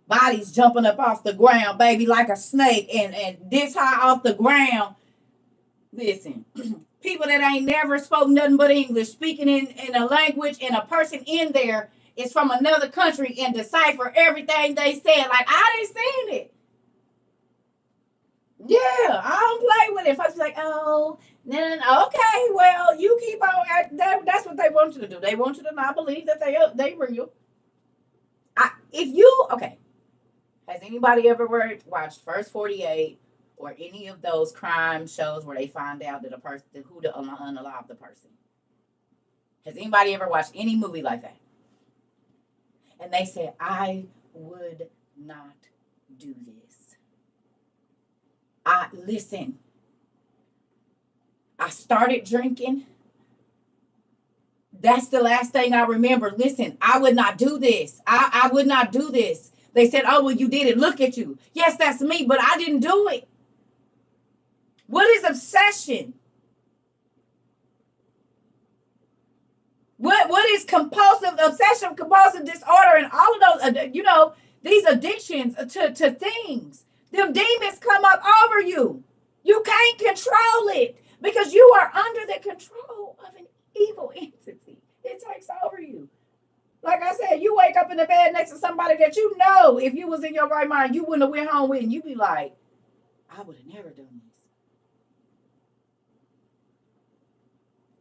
Bodies jumping up off the ground, baby, like a snake, and this high off the ground. Listen, people that ain't never spoken nothing but English, speaking in a language, and a person in there is from another country and decipher everything they said. Like, I didn't seen it. Yeah, I don't play with it. Folks like, oh, then okay, well, you keep on. That's what they want you to do. They want you to not believe that they real. Okay, has anybody ever watched First 48 or any of those crime shows where they find out that a person who to unalive the person? Has anybody ever watched any movie like that? And they said, I would not do this. Listen, I started drinking. That's the last thing I remember. Listen, I would not do this. I would not do this. They said, oh, well, you did it. Look at you. Yes, that's me, but I didn't do it. What is obsession? What is compulsive obsession, compulsive disorder, and all of those, these addictions to things? Them demons come up over you. You can't control it because you are under the control of an evil entity. It takes over you. Like I said, you wake up in the bed next to somebody that you know, if you was in your right mind, you wouldn't have went home with, and you'd be like, I would have never done this.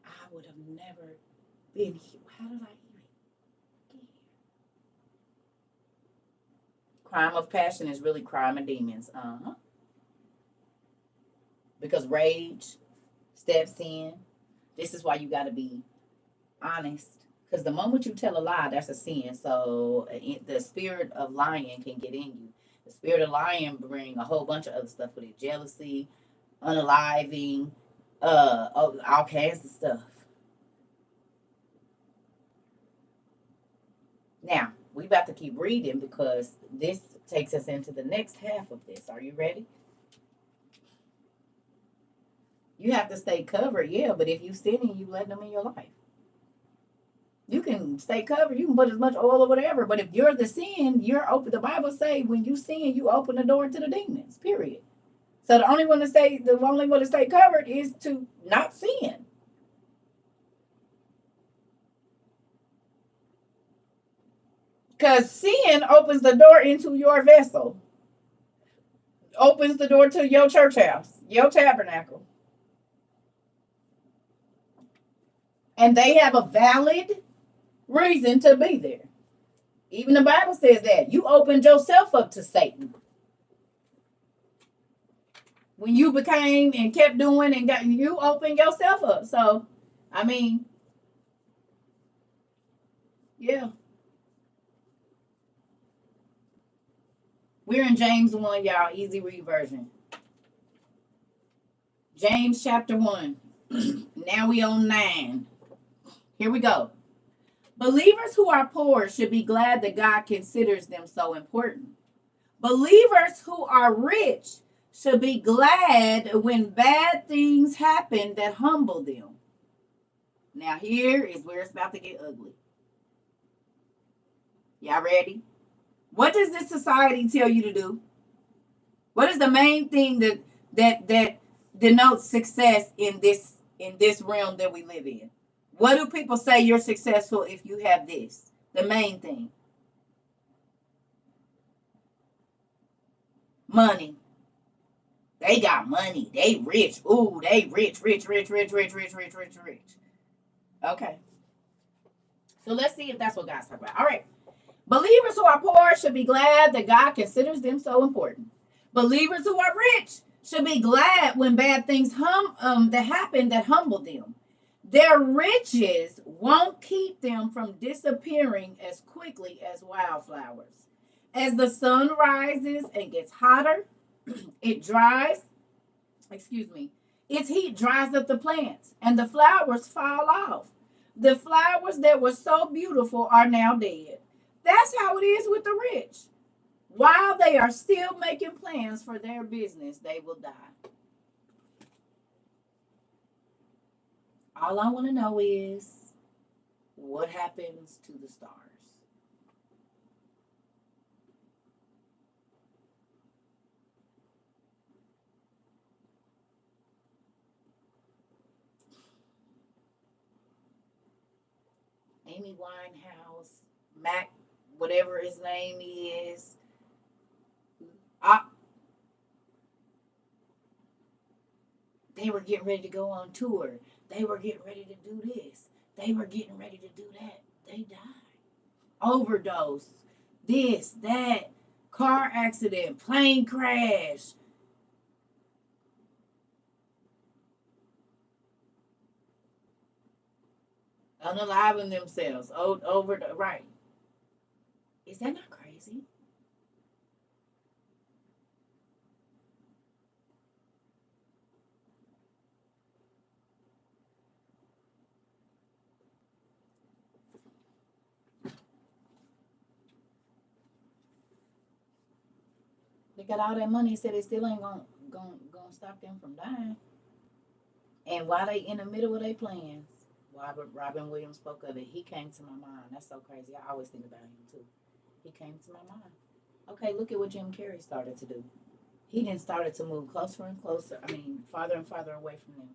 I would have never been here. How did I even get here? Crime of passion is really crime of demons. Because rage steps in. This is why you got to be honest. Because the moment you tell a lie, that's a sin. So the spirit of lying can get in you. The spirit of lying bring a whole bunch of other stuff with it. Jealousy, unaliving, all kinds of stuff. Now, we about to keep reading because this takes us into the next half of this. Are you ready? You have to stay covered, yeah, but if you sinning, you let them in your life. You can stay covered, you can put as much oil or whatever, but if you're the sin, you're open. The Bible says when you sin, you open the door to the demons, period. So the only way to stay covered is to not sin. Because sin opens the door into your vessel, opens the door to your church house, your tabernacle. And they have a valid reason to be there. Even the Bible says that. You opened yourself up to Satan. When you became and kept doing you opened yourself up. So, I mean, yeah. We're in James 1, y'all. Easy read version. James chapter 1. Now we on 9. Here we go. Believers who are poor should be glad that God considers them so important. Believers who are rich should be glad when bad things happen that humble them. Now here is where it's about to get ugly. Y'all ready? What does this society tell you to do? What is the main thing that denotes success in this realm that we live in? What do people say you're successful if you have this? The main thing. Money. They got money. They rich. Ooh, they rich, rich, rich, rich, rich, rich, rich, rich, rich. Okay. So let's see if that's what God's talking about. All right. Believers who are poor should be glad that God considers them so important. Believers who are rich should be glad when bad things that happen that humble them. Their riches won't keep them from disappearing as quickly as wildflowers. As the sun rises and gets hotter, it dries, its heat dries up the plants and the flowers fall off. The flowers that were so beautiful are now dead. That's how it is with the rich. While they are still making plans for their business, they will die. All I want to know is what happens to the stars? Amy Winehouse, Mac, whatever his name is. I, they were getting ready to go on tour. They were getting ready to do this. They were getting ready to do that. They died. Overdose. This, that, car accident, plane crash. Unaliving themselves. Right. Is that not crazy? They got all that money, said they still ain't gonna stop them from dying. And while they in the middle of their plans, Robin Williams spoke of it. He came to my mind. That's so crazy. I always think about him too. He came to my mind. Okay, look at what Jim Carrey started to do. He then started to move closer and closer. I mean, farther and farther away from them.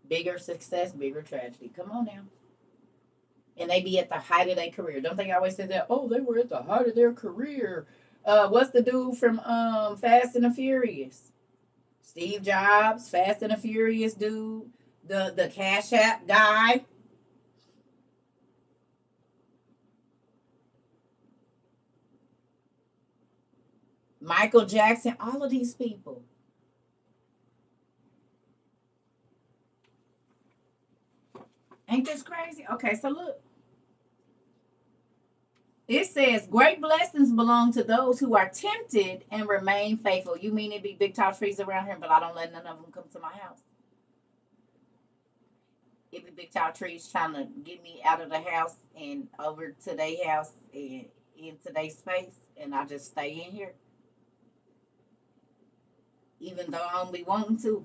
Bigger success, bigger tragedy. Come on now. And they be at the height of their career. Don't they always say that? Oh, they were at the height of their career. What's the dude from Fast and the Furious? Steve Jobs, Fast and the Furious dude, the Cash App guy. Michael Jackson, all of these people. Ain't this crazy? Okay, so look. It says, great blessings belong to those who are tempted and remain faithful. You mean it be big tall trees around here, but I don't let none of them come to my house? It be big tall trees trying to get me out of the house and over to their house and into their space, and I just stay in here, even though I don't be wanting to.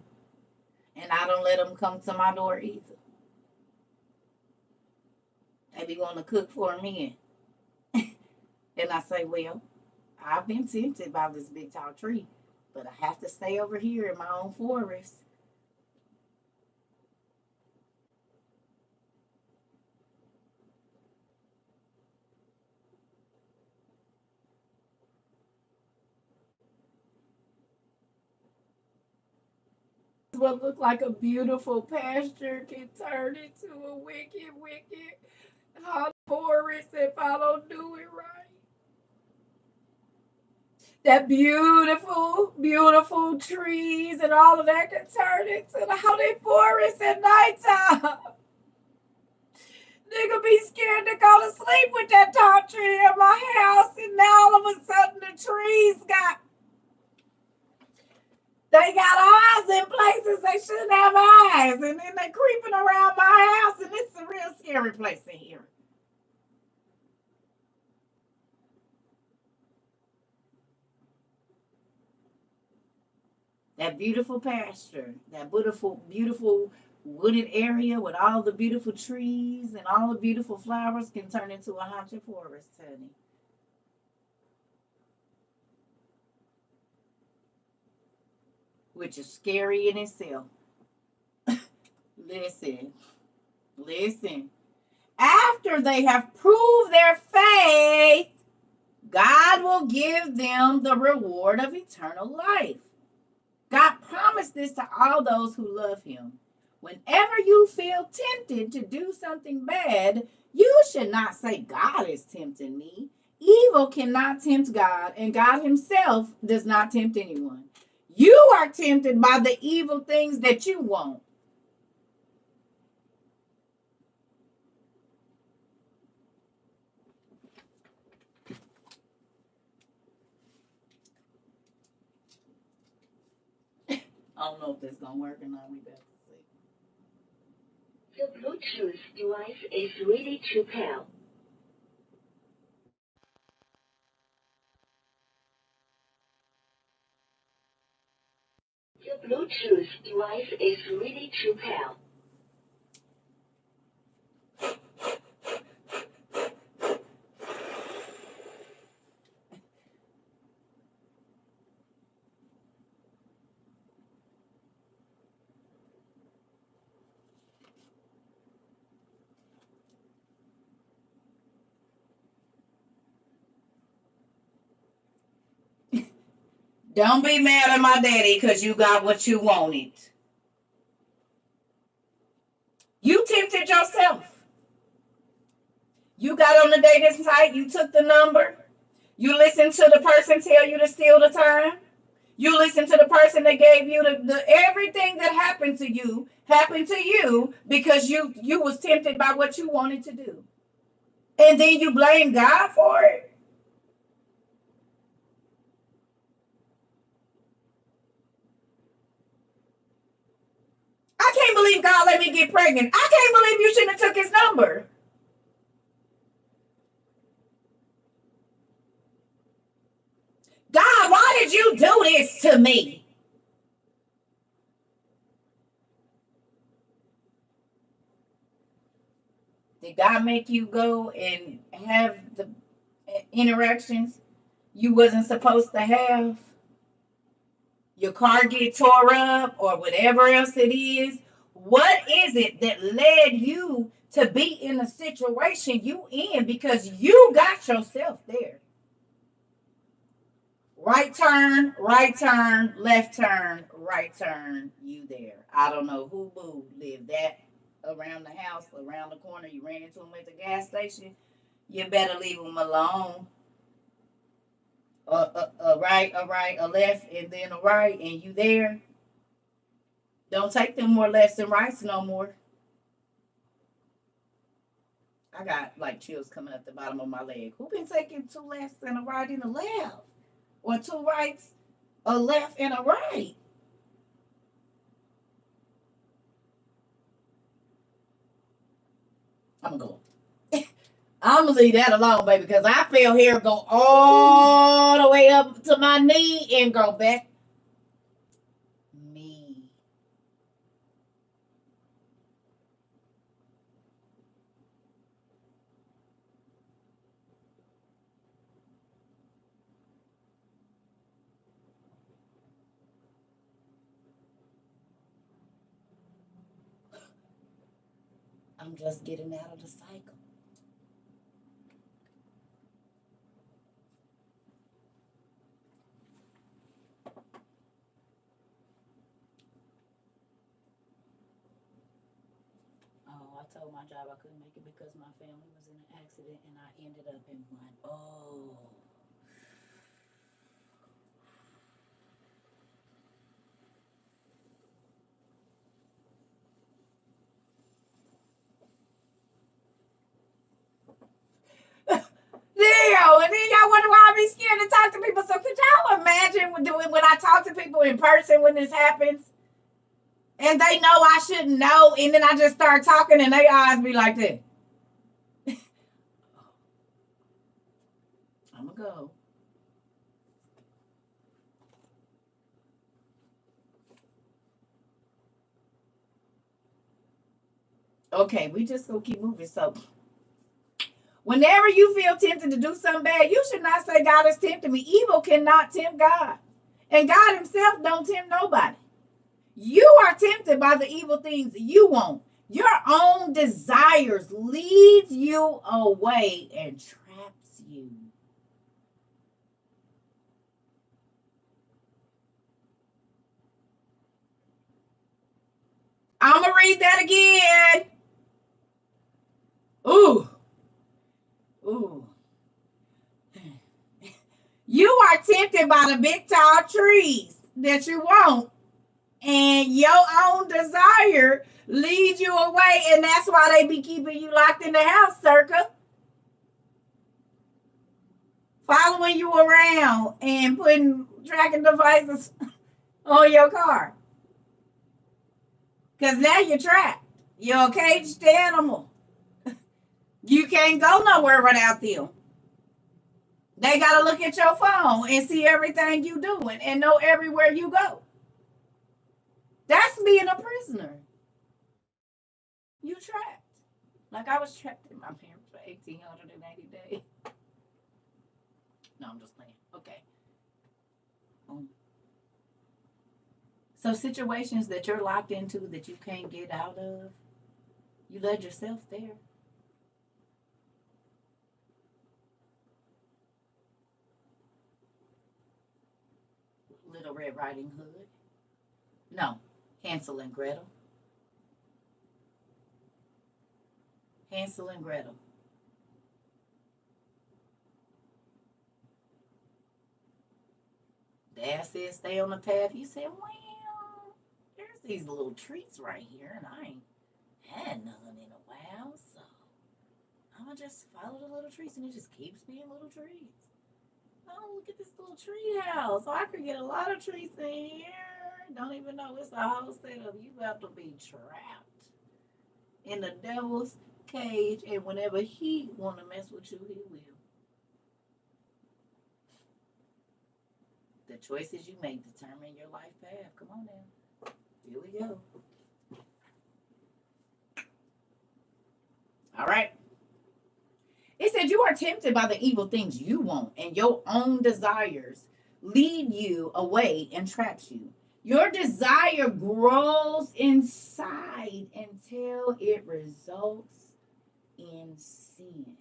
And I don't let them come to my door either. They be wanting to cook for me. And I say, well, I've been tempted by this big tall tree, but I have to stay over here in my own forest. What looked like a beautiful pasture can turn into a wicked hot forest if I don't do it right. That beautiful trees and all of that can turn into the haunted forest at nighttime. Nigga be scared to go to sleep with that tall tree in my house, and now all of a sudden the trees got eyes in places they shouldn't have eyes, and then they creeping around my house, and it's a real scary place in here. That beautiful pasture, that beautiful wooded area with all the beautiful trees and all the beautiful flowers can turn into a haunted forest, honey. Which is scary in itself. Listen, listen. After they have proved their faith, God will give them the reward of eternal life. God promised this to all those who love him. Whenever you feel tempted to do something bad, you should not say, God is tempting me. Evil cannot tempt God, and God himself does not tempt anyone. You are tempted by the evil things that you want. I don't know if this is going to work or not. We better see. The Bluetooth device is ready to pair. The Bluetooth device is ready to pair. Don't be mad at my daddy because you got what you wanted. You tempted yourself. You got on the dating site. You took the number. You listened to the person tell you to steal the time. You listened to the person that gave you the everything that happened to you because you was tempted by what you wanted to do. And then you blame God for it. I can't believe God let me get pregnant. I can't believe you shouldn't have took his number. God, why did you do this to me? Did God make you go and have the interactions you wasn't supposed to have? Your car get tore up or whatever else it is. What is it that led you to be in the situation you in because you got yourself there? Right turn, left turn, right turn, you there. I don't know who boo lived that around the house, around the corner. You ran into him at the gas station. You better leave him alone. A right, a left, and then a right, and you there. Don't take them more lefts and rights no more. I got like chills coming up the bottom of my leg. Who been taking two lefts and a right and a left? Or two rights, a left and a right? I'm going. I'm gonna leave that alone, baby, because I feel hair go all the way up to my knee and go back. Me. I'm just getting out of the cycle. Oh, I told my job I couldn't make it because my family was in an accident and I ended up in one. Oh. Damn, and then y'all wonder why I be scared to talk to people. So could y'all imagine when I talk to people in person when this happens? And they know I shouldn't know, and then I just start talking and their eyes be like that. I'm gonna go. Okay, we just gonna keep moving. So whenever you feel tempted to do something bad, you should not say God is tempting me. Evil cannot tempt God. And God himself don't tempt nobody. You are tempted by the evil things you want. Your own desires leads you away and traps you. read that again. Ooh. Ooh. You are tempted by the big tall trees that you want, and your own desire leads you away, and that's why they be keeping you locked in the house, CERCA. Following you around and putting tracking devices on your car. Because now you're trapped. You're a caged animal. You can't go nowhere without them. They got to look at your phone and see everything you doing and know everywhere you go. That's being a prisoner. You trapped. Like I was trapped in my parents for 1,880 days. No, I'm just playing. Okay. So situations that you're locked into that you can't get out of, you led yourself there. Little Red Riding Hood. No, Hansel and Gretel. Hansel and Gretel. Dad said stay on the path. You said, well, there's these little trees right here, and I ain't had none in a while, so I'm gonna just follow the little trees, and it just keeps being little trees. Oh, look at this little tree house. So I could get a lot of trees in here. Don't even know it's a whole setup. You have to be trapped in the devil's cage, and whenever he want to mess with you, he will. The choices you make determine your life path. Come on now. Here we go. All right. It said you are tempted by the evil things you want, and your own desires lead you away and traps you. Your desire grows inside until it results in sin.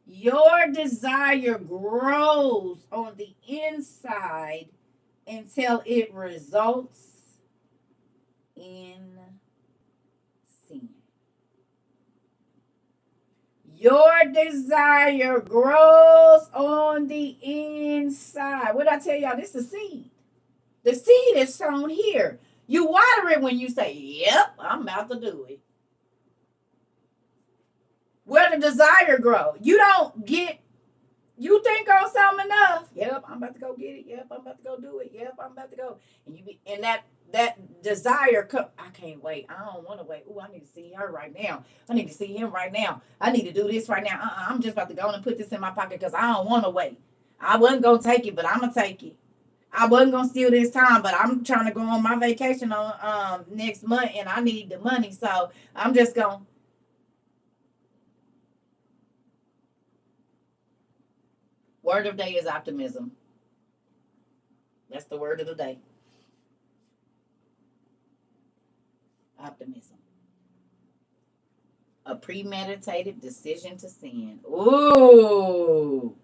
Your desire grows on the inside until it results in sin. Your desire grows on the inside. What did I tell y'all? This is a seed. The seed is sown here. You water it when you say, yep, I'm about to do it. Where the desire grows. You don't get, you think on something enough. Yep, I'm about to go get it. Yep, I'm about to go do it. Yep, I'm about to go. And you be, and that desire come. I can't wait. I don't want to wait. Oh, I need to see her right now. I need to see him right now. I need to do this right now. I'm just about to go and put this in my pocket because I don't want to wait. I wasn't gonna take it, but I'm gonna take it. I wasn't gonna steal this time, but I'm trying to go on my vacation on next month, and I need the money, so I'm just gonna. Word of the day is optimism. That's the word of the day. Optimism. A premeditated decision to sin. Ooh.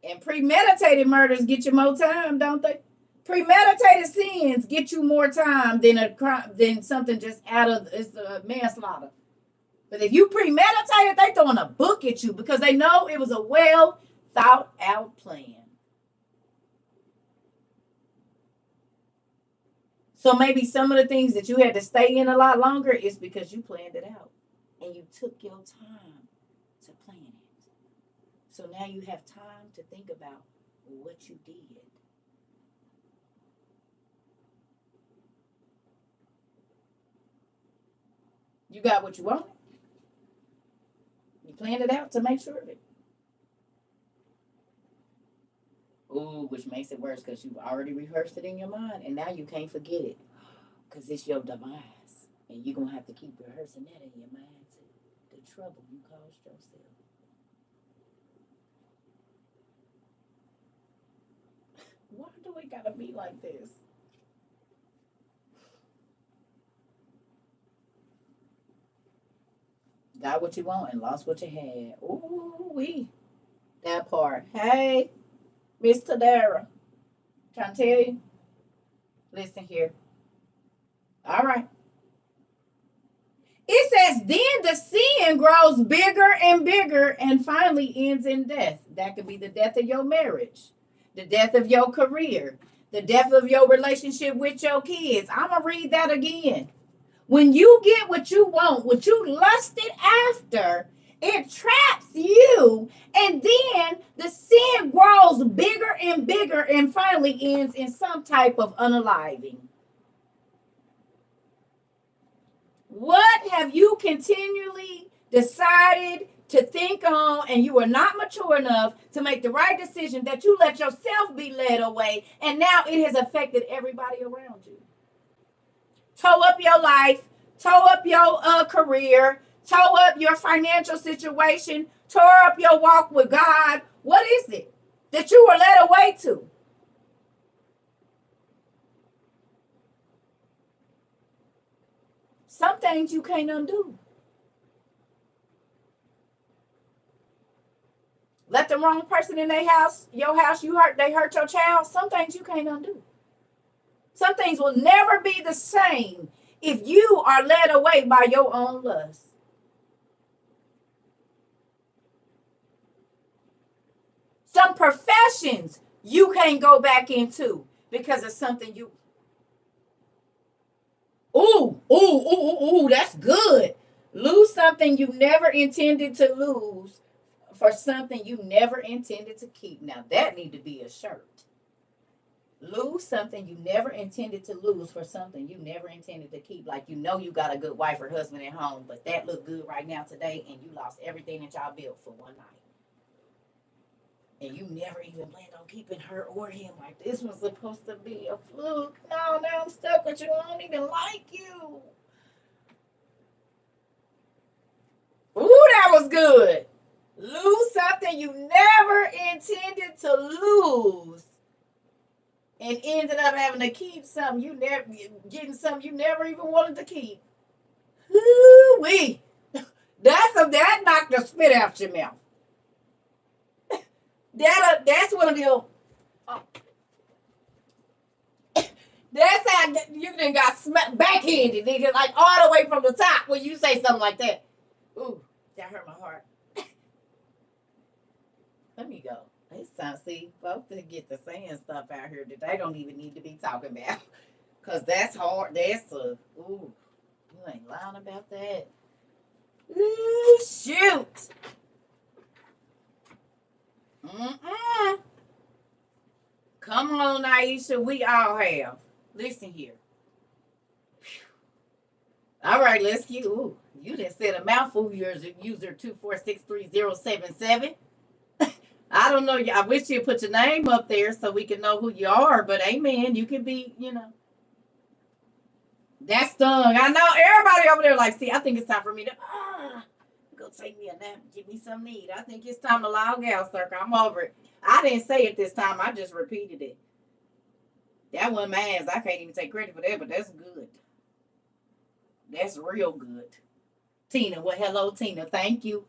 And premeditated murders get you more time, don't they? Premeditated sins get you more time than a crime, than something just out of it's a manslaughter. But if you premeditated, they throwing a book at you because they know it was a well thought out plan. So maybe some of the things that you had to stay in a lot longer is because you planned it out and you took your time to plan it. So now you have time to think about what you did. You got what you wanted. You planned it out to make sure of it. Ooh, which makes it worse because you've already rehearsed it in your mind and now you can't forget it because it's your demise. And you're going to have to keep rehearsing that in your mind too. The trouble you caused yourself. Why do it got to be like this? Got what you want and lost what you had. Ooh, that part. Hey, Miss Tadara. Trying to tell you. Listen here. All right. It says, then the sin grows bigger and bigger and finally ends in death. That could be the death of your marriage, the death of your career, the death of your relationship with your kids. I'm going to read that again. When you get what you want, what you lusted after, it traps you, and then the sin grows bigger and bigger and finally ends in some type of unaliving. What have you continually decided to think on, and you are not mature enough to make the right decision, that you let yourself be led away, and now it has affected everybody around you? Toe up your life, toe up your career, toe up your financial situation, toe up your walk with God. What is it that you were led away to? Some things you can't undo. Let the wrong person in their house, your house, they hurt your child. Some things you can't undo. Some things will never be the same if you are led away by your own lust. Some professions you can't go back into because of something you. Ooh, that's good. Lose something you never intended to lose for something you never intended to keep. Now that need to be a shirt. Lose something you never intended to lose for something you never intended to keep. Like, you know, you got a good wife or husband at home, but that look good right now today, and you lost everything that y'all built for one night. And you never even planned on keeping her or him. Like, this was supposed to be a fluke. No, now I'm stuck with you. I don't even like you. Ooh, that was good. Lose something you never intended to lose, and ended up having to keep something you never, getting something you never even wanted to keep. Ooh-wee. That knocked the spit out your mouth. That's one of the. That's how you done got backhanded, nigga, like all the way from the top when you say something like that. Ooh, that hurt my heart. Let me go. It's time to see folks to get the saying stuff out here that they don't even need to be talking about. Cause that's hard. That's a ooh. You ain't lying about that. Ooh, shoot. Mm-mm. Come on, Aisha. We all have. Listen here. All right, let's get. Ooh, you didn't say a mouthful. User 2463077. I don't know. I wish you'd put your name up there so we can know who you are. But amen, you can be. That stung. I know everybody over there. Like, see, I think it's time for me to go take me a nap, give me some need. I think it's time to log out, Circa. I'm over it. I didn't say it this time. I just repeated it. That wasn't my ass. I can't even take credit for that, but that's good. That's real good. Tina, well, hello, Tina. Thank you,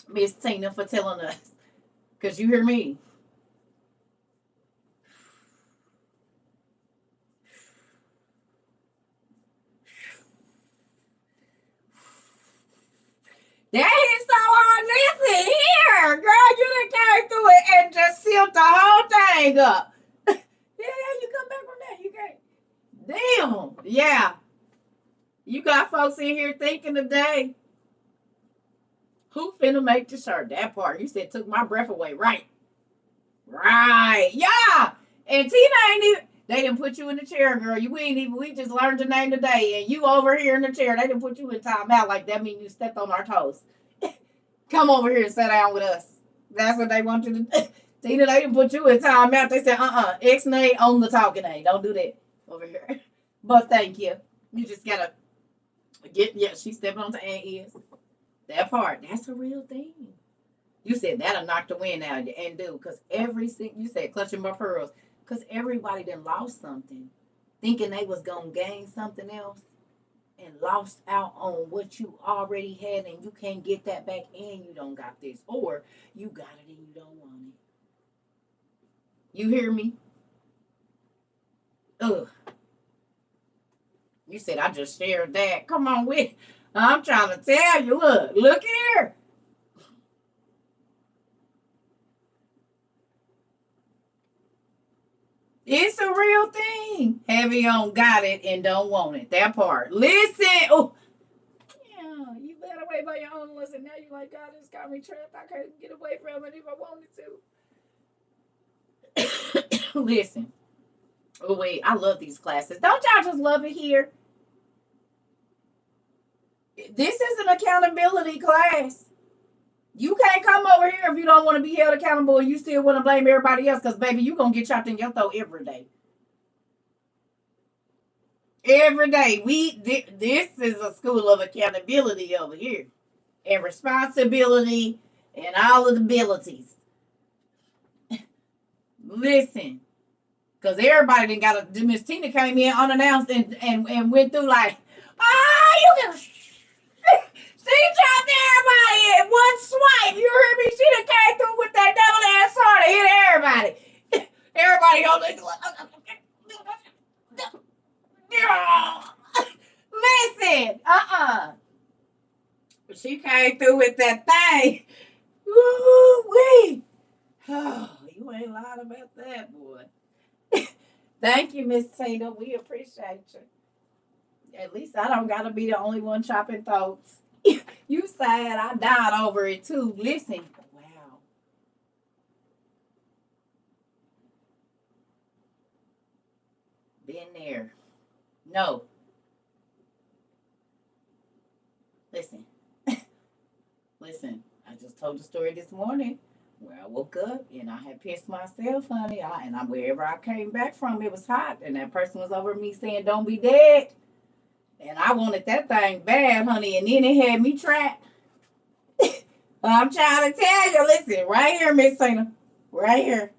Miss Tina, for telling us. Because you hear me. That is so hard. Listen here, girl, you done came through it and just sealed the whole thing up. Yeah, you come back from that. You can't. Damn. Yeah. You got folks in here thinking today, who finna make the shirt? That part. You said took my breath away. Right. Right. Yeah. And Tina ain't even, they didn't put you in the chair, girl. We just learned your name today. And you over here in the chair. They didn't put you in timeout. Like that means you stepped on our toes. Come over here and sit down with us. That's what they want you to do. Tina, they didn't put you in timeout. They said, X-nay on the talking A. Don't do that over here. But thank you. You just gotta she's stepping on the ears. That part, that's a real thing. You said that'll knock the wind out of you, and do, because you said clutching my pearls, because everybody done lost something, thinking they was gonna gain something else, and lost out on what you already had, and you can't get that back, and you don't got this, or you got it and you don't want it. You hear me? Ugh. You said I just shared that. Come on with. I'm trying to tell you. Look here. It's a real thing. Heavy on got it and don't want it. That part. Listen. Oh, yeah. You better wait by your own listen. Now you like God has got me trapped. I can't get away from it if I wanted to. Listen. Oh wait, I love these classes. Don't y'all just love it here? This is an accountability class. You can't come over here if you don't want to be held accountable and you still want to blame everybody else because, baby, you going to get chopped in your throat every day. Every day. This is a school of accountability over here and responsibility and all of the abilities. Listen, because everybody didn't got a. Miss Tina came in unannounced and went through like, you can. She dropped everybody in one swipe. You heard me? She done came through with that double ass sword and hit everybody. Everybody on the. Listen, She came through with that thing. Woo-wee. Oh, you ain't lying about that, boy. Thank you, Miss Tina. We appreciate you. At least I don't gotta be the only one chopping throats. You sad. I died over it too. Listen. Wow. Been there. No. Listen. Listen. I just told the story this morning where I woke up and I had pissed myself, honey. Wherever I came back from, it was hot, and that person was over me saying, "Don't be dead." And I wanted that thing bad, honey, and then it had me trapped. I'm trying to tell you, listen, right here, Miss Tina, right here.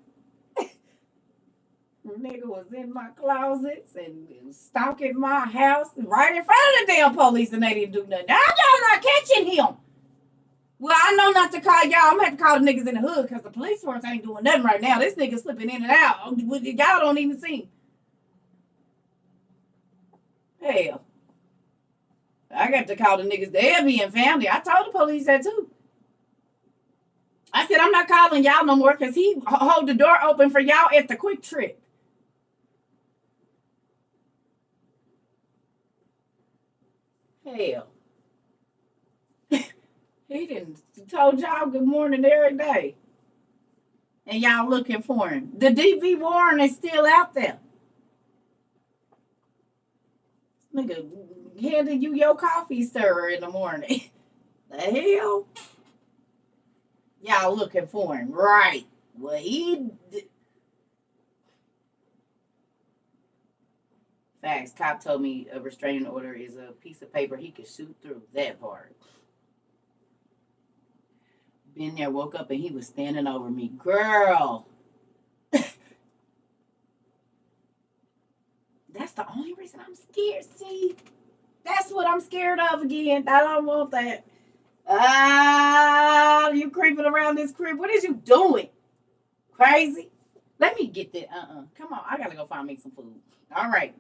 Nigga was in my closets and stalking my house right in front of the damn police, and they didn't do nothing. Now y'all not catching him. Well, I know not to call y'all. I'm gonna have to call the niggas in the hood because the police force ain't doing nothing right now. This nigga slipping in and out. Y'all don't even see him. Hell, I got to call the niggas. They'll be in family. I told the police that too. I said, I'm not calling y'all no more because he hold the door open for y'all at the Quick Trip. Hell. He didn't told y'all good morning every day. And y'all looking for him. The DV warrant is still out there. Nigga handing you your coffee stirrer in the morning. The hell? Y'all looking for him. Right. Well, Facts. Cop told me a restraining order is a piece of paper he could shoot through. That part. Been there, woke up, and he was standing over me. Girl. That's the only reason I'm scared. See? That's what I'm scared of again. I don't want that. You creeping around this crib. What is you doing? Crazy? Let me get that. Come on. I gotta go find me some food. All right.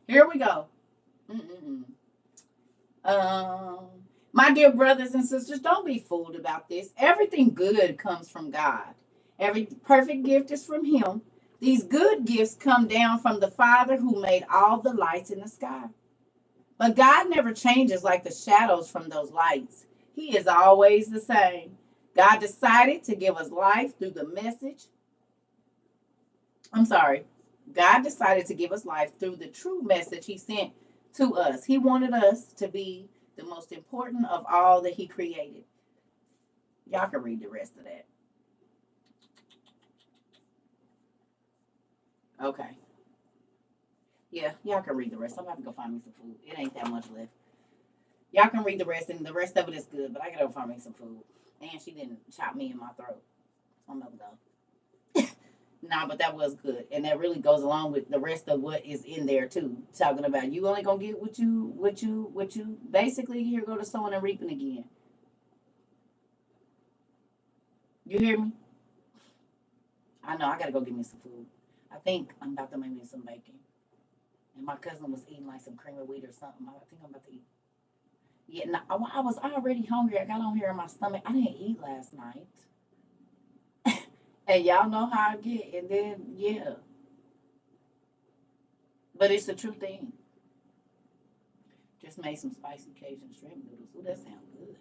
Here we go. Mm-mm-mm. Um, my dear brothers and sisters, don't be fooled about this. Everything good comes from God. Every perfect gift is from Him. These good gifts come down from the Father who made all the lights in the sky. But God never changes like the shadows from those lights. He is always the same. God decided to give us life through the message. I'm sorry. God decided to give us life through the true message He sent to us. He wanted us to be the most important of all that He created. Y'all can read the rest of that. Okay. Yeah, y'all can read the rest. I'm about to go find me some food. It ain't that much left. Y'all can read the rest, and the rest of it is good, but I gotta go find me some food. And she didn't chop me in my throat. I'm gonna go. Nah, but that was good, and that really goes along with the rest of what is in there too. Talking about you only gonna get what you basically here go to sowing and reaping again. You hear me? I know I gotta go get me some food. I think I'm about to make me some bacon. And my cousin was eating like some cream of wheat or something. I think I'm about to eat. Yeah, no, I was already hungry. I got on here in my stomach. I didn't eat last night. And y'all know how I get. And then, yeah. But it's a true thing. Just made some spicy Cajun shrimp noodles. Ooh, that sounds good.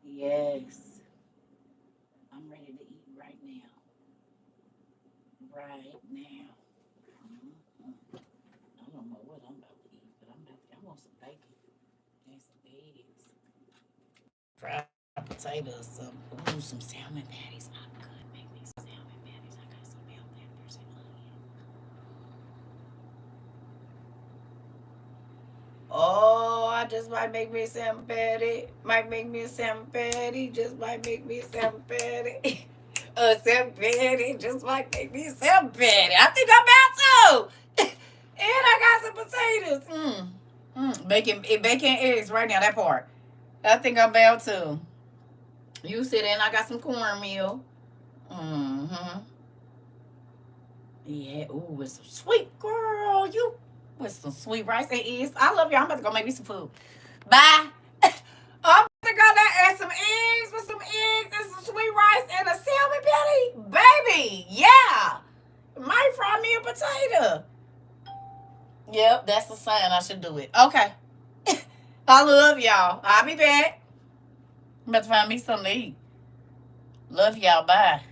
Yes. I'm ready to eat right now. Right now. Mhm. I don't know what I'm about to eat, but I want some bacon and some eggs. Fried potatoes, some salmon patties. I could make me some salmon patties. I got some bell peppers and onion. Oh, I just might make me a salmon patty. Might make me a salmon patty. Just might make me a salmon patty. A salmon patty. Just might make me a salmon patty. I think I'm about to. And I got some potatoes. Bacon eggs right now, that part. I think I'm about to. You sit in, I got some cornmeal. Mm-hmm. Yeah, ooh, with some sweet girl. You with some sweet rice and eggs. I love y'all. I'm about to go make me some food. Bye. I'm about to go there and some eggs with some eggs and some sweet rice and a salmon patty. Baby, yeah. Might fry me a potato. Yep, that's the sign I should do it. Okay. I love y'all. I'll be back. I'm about to find me something to eat. Love y'all. Bye.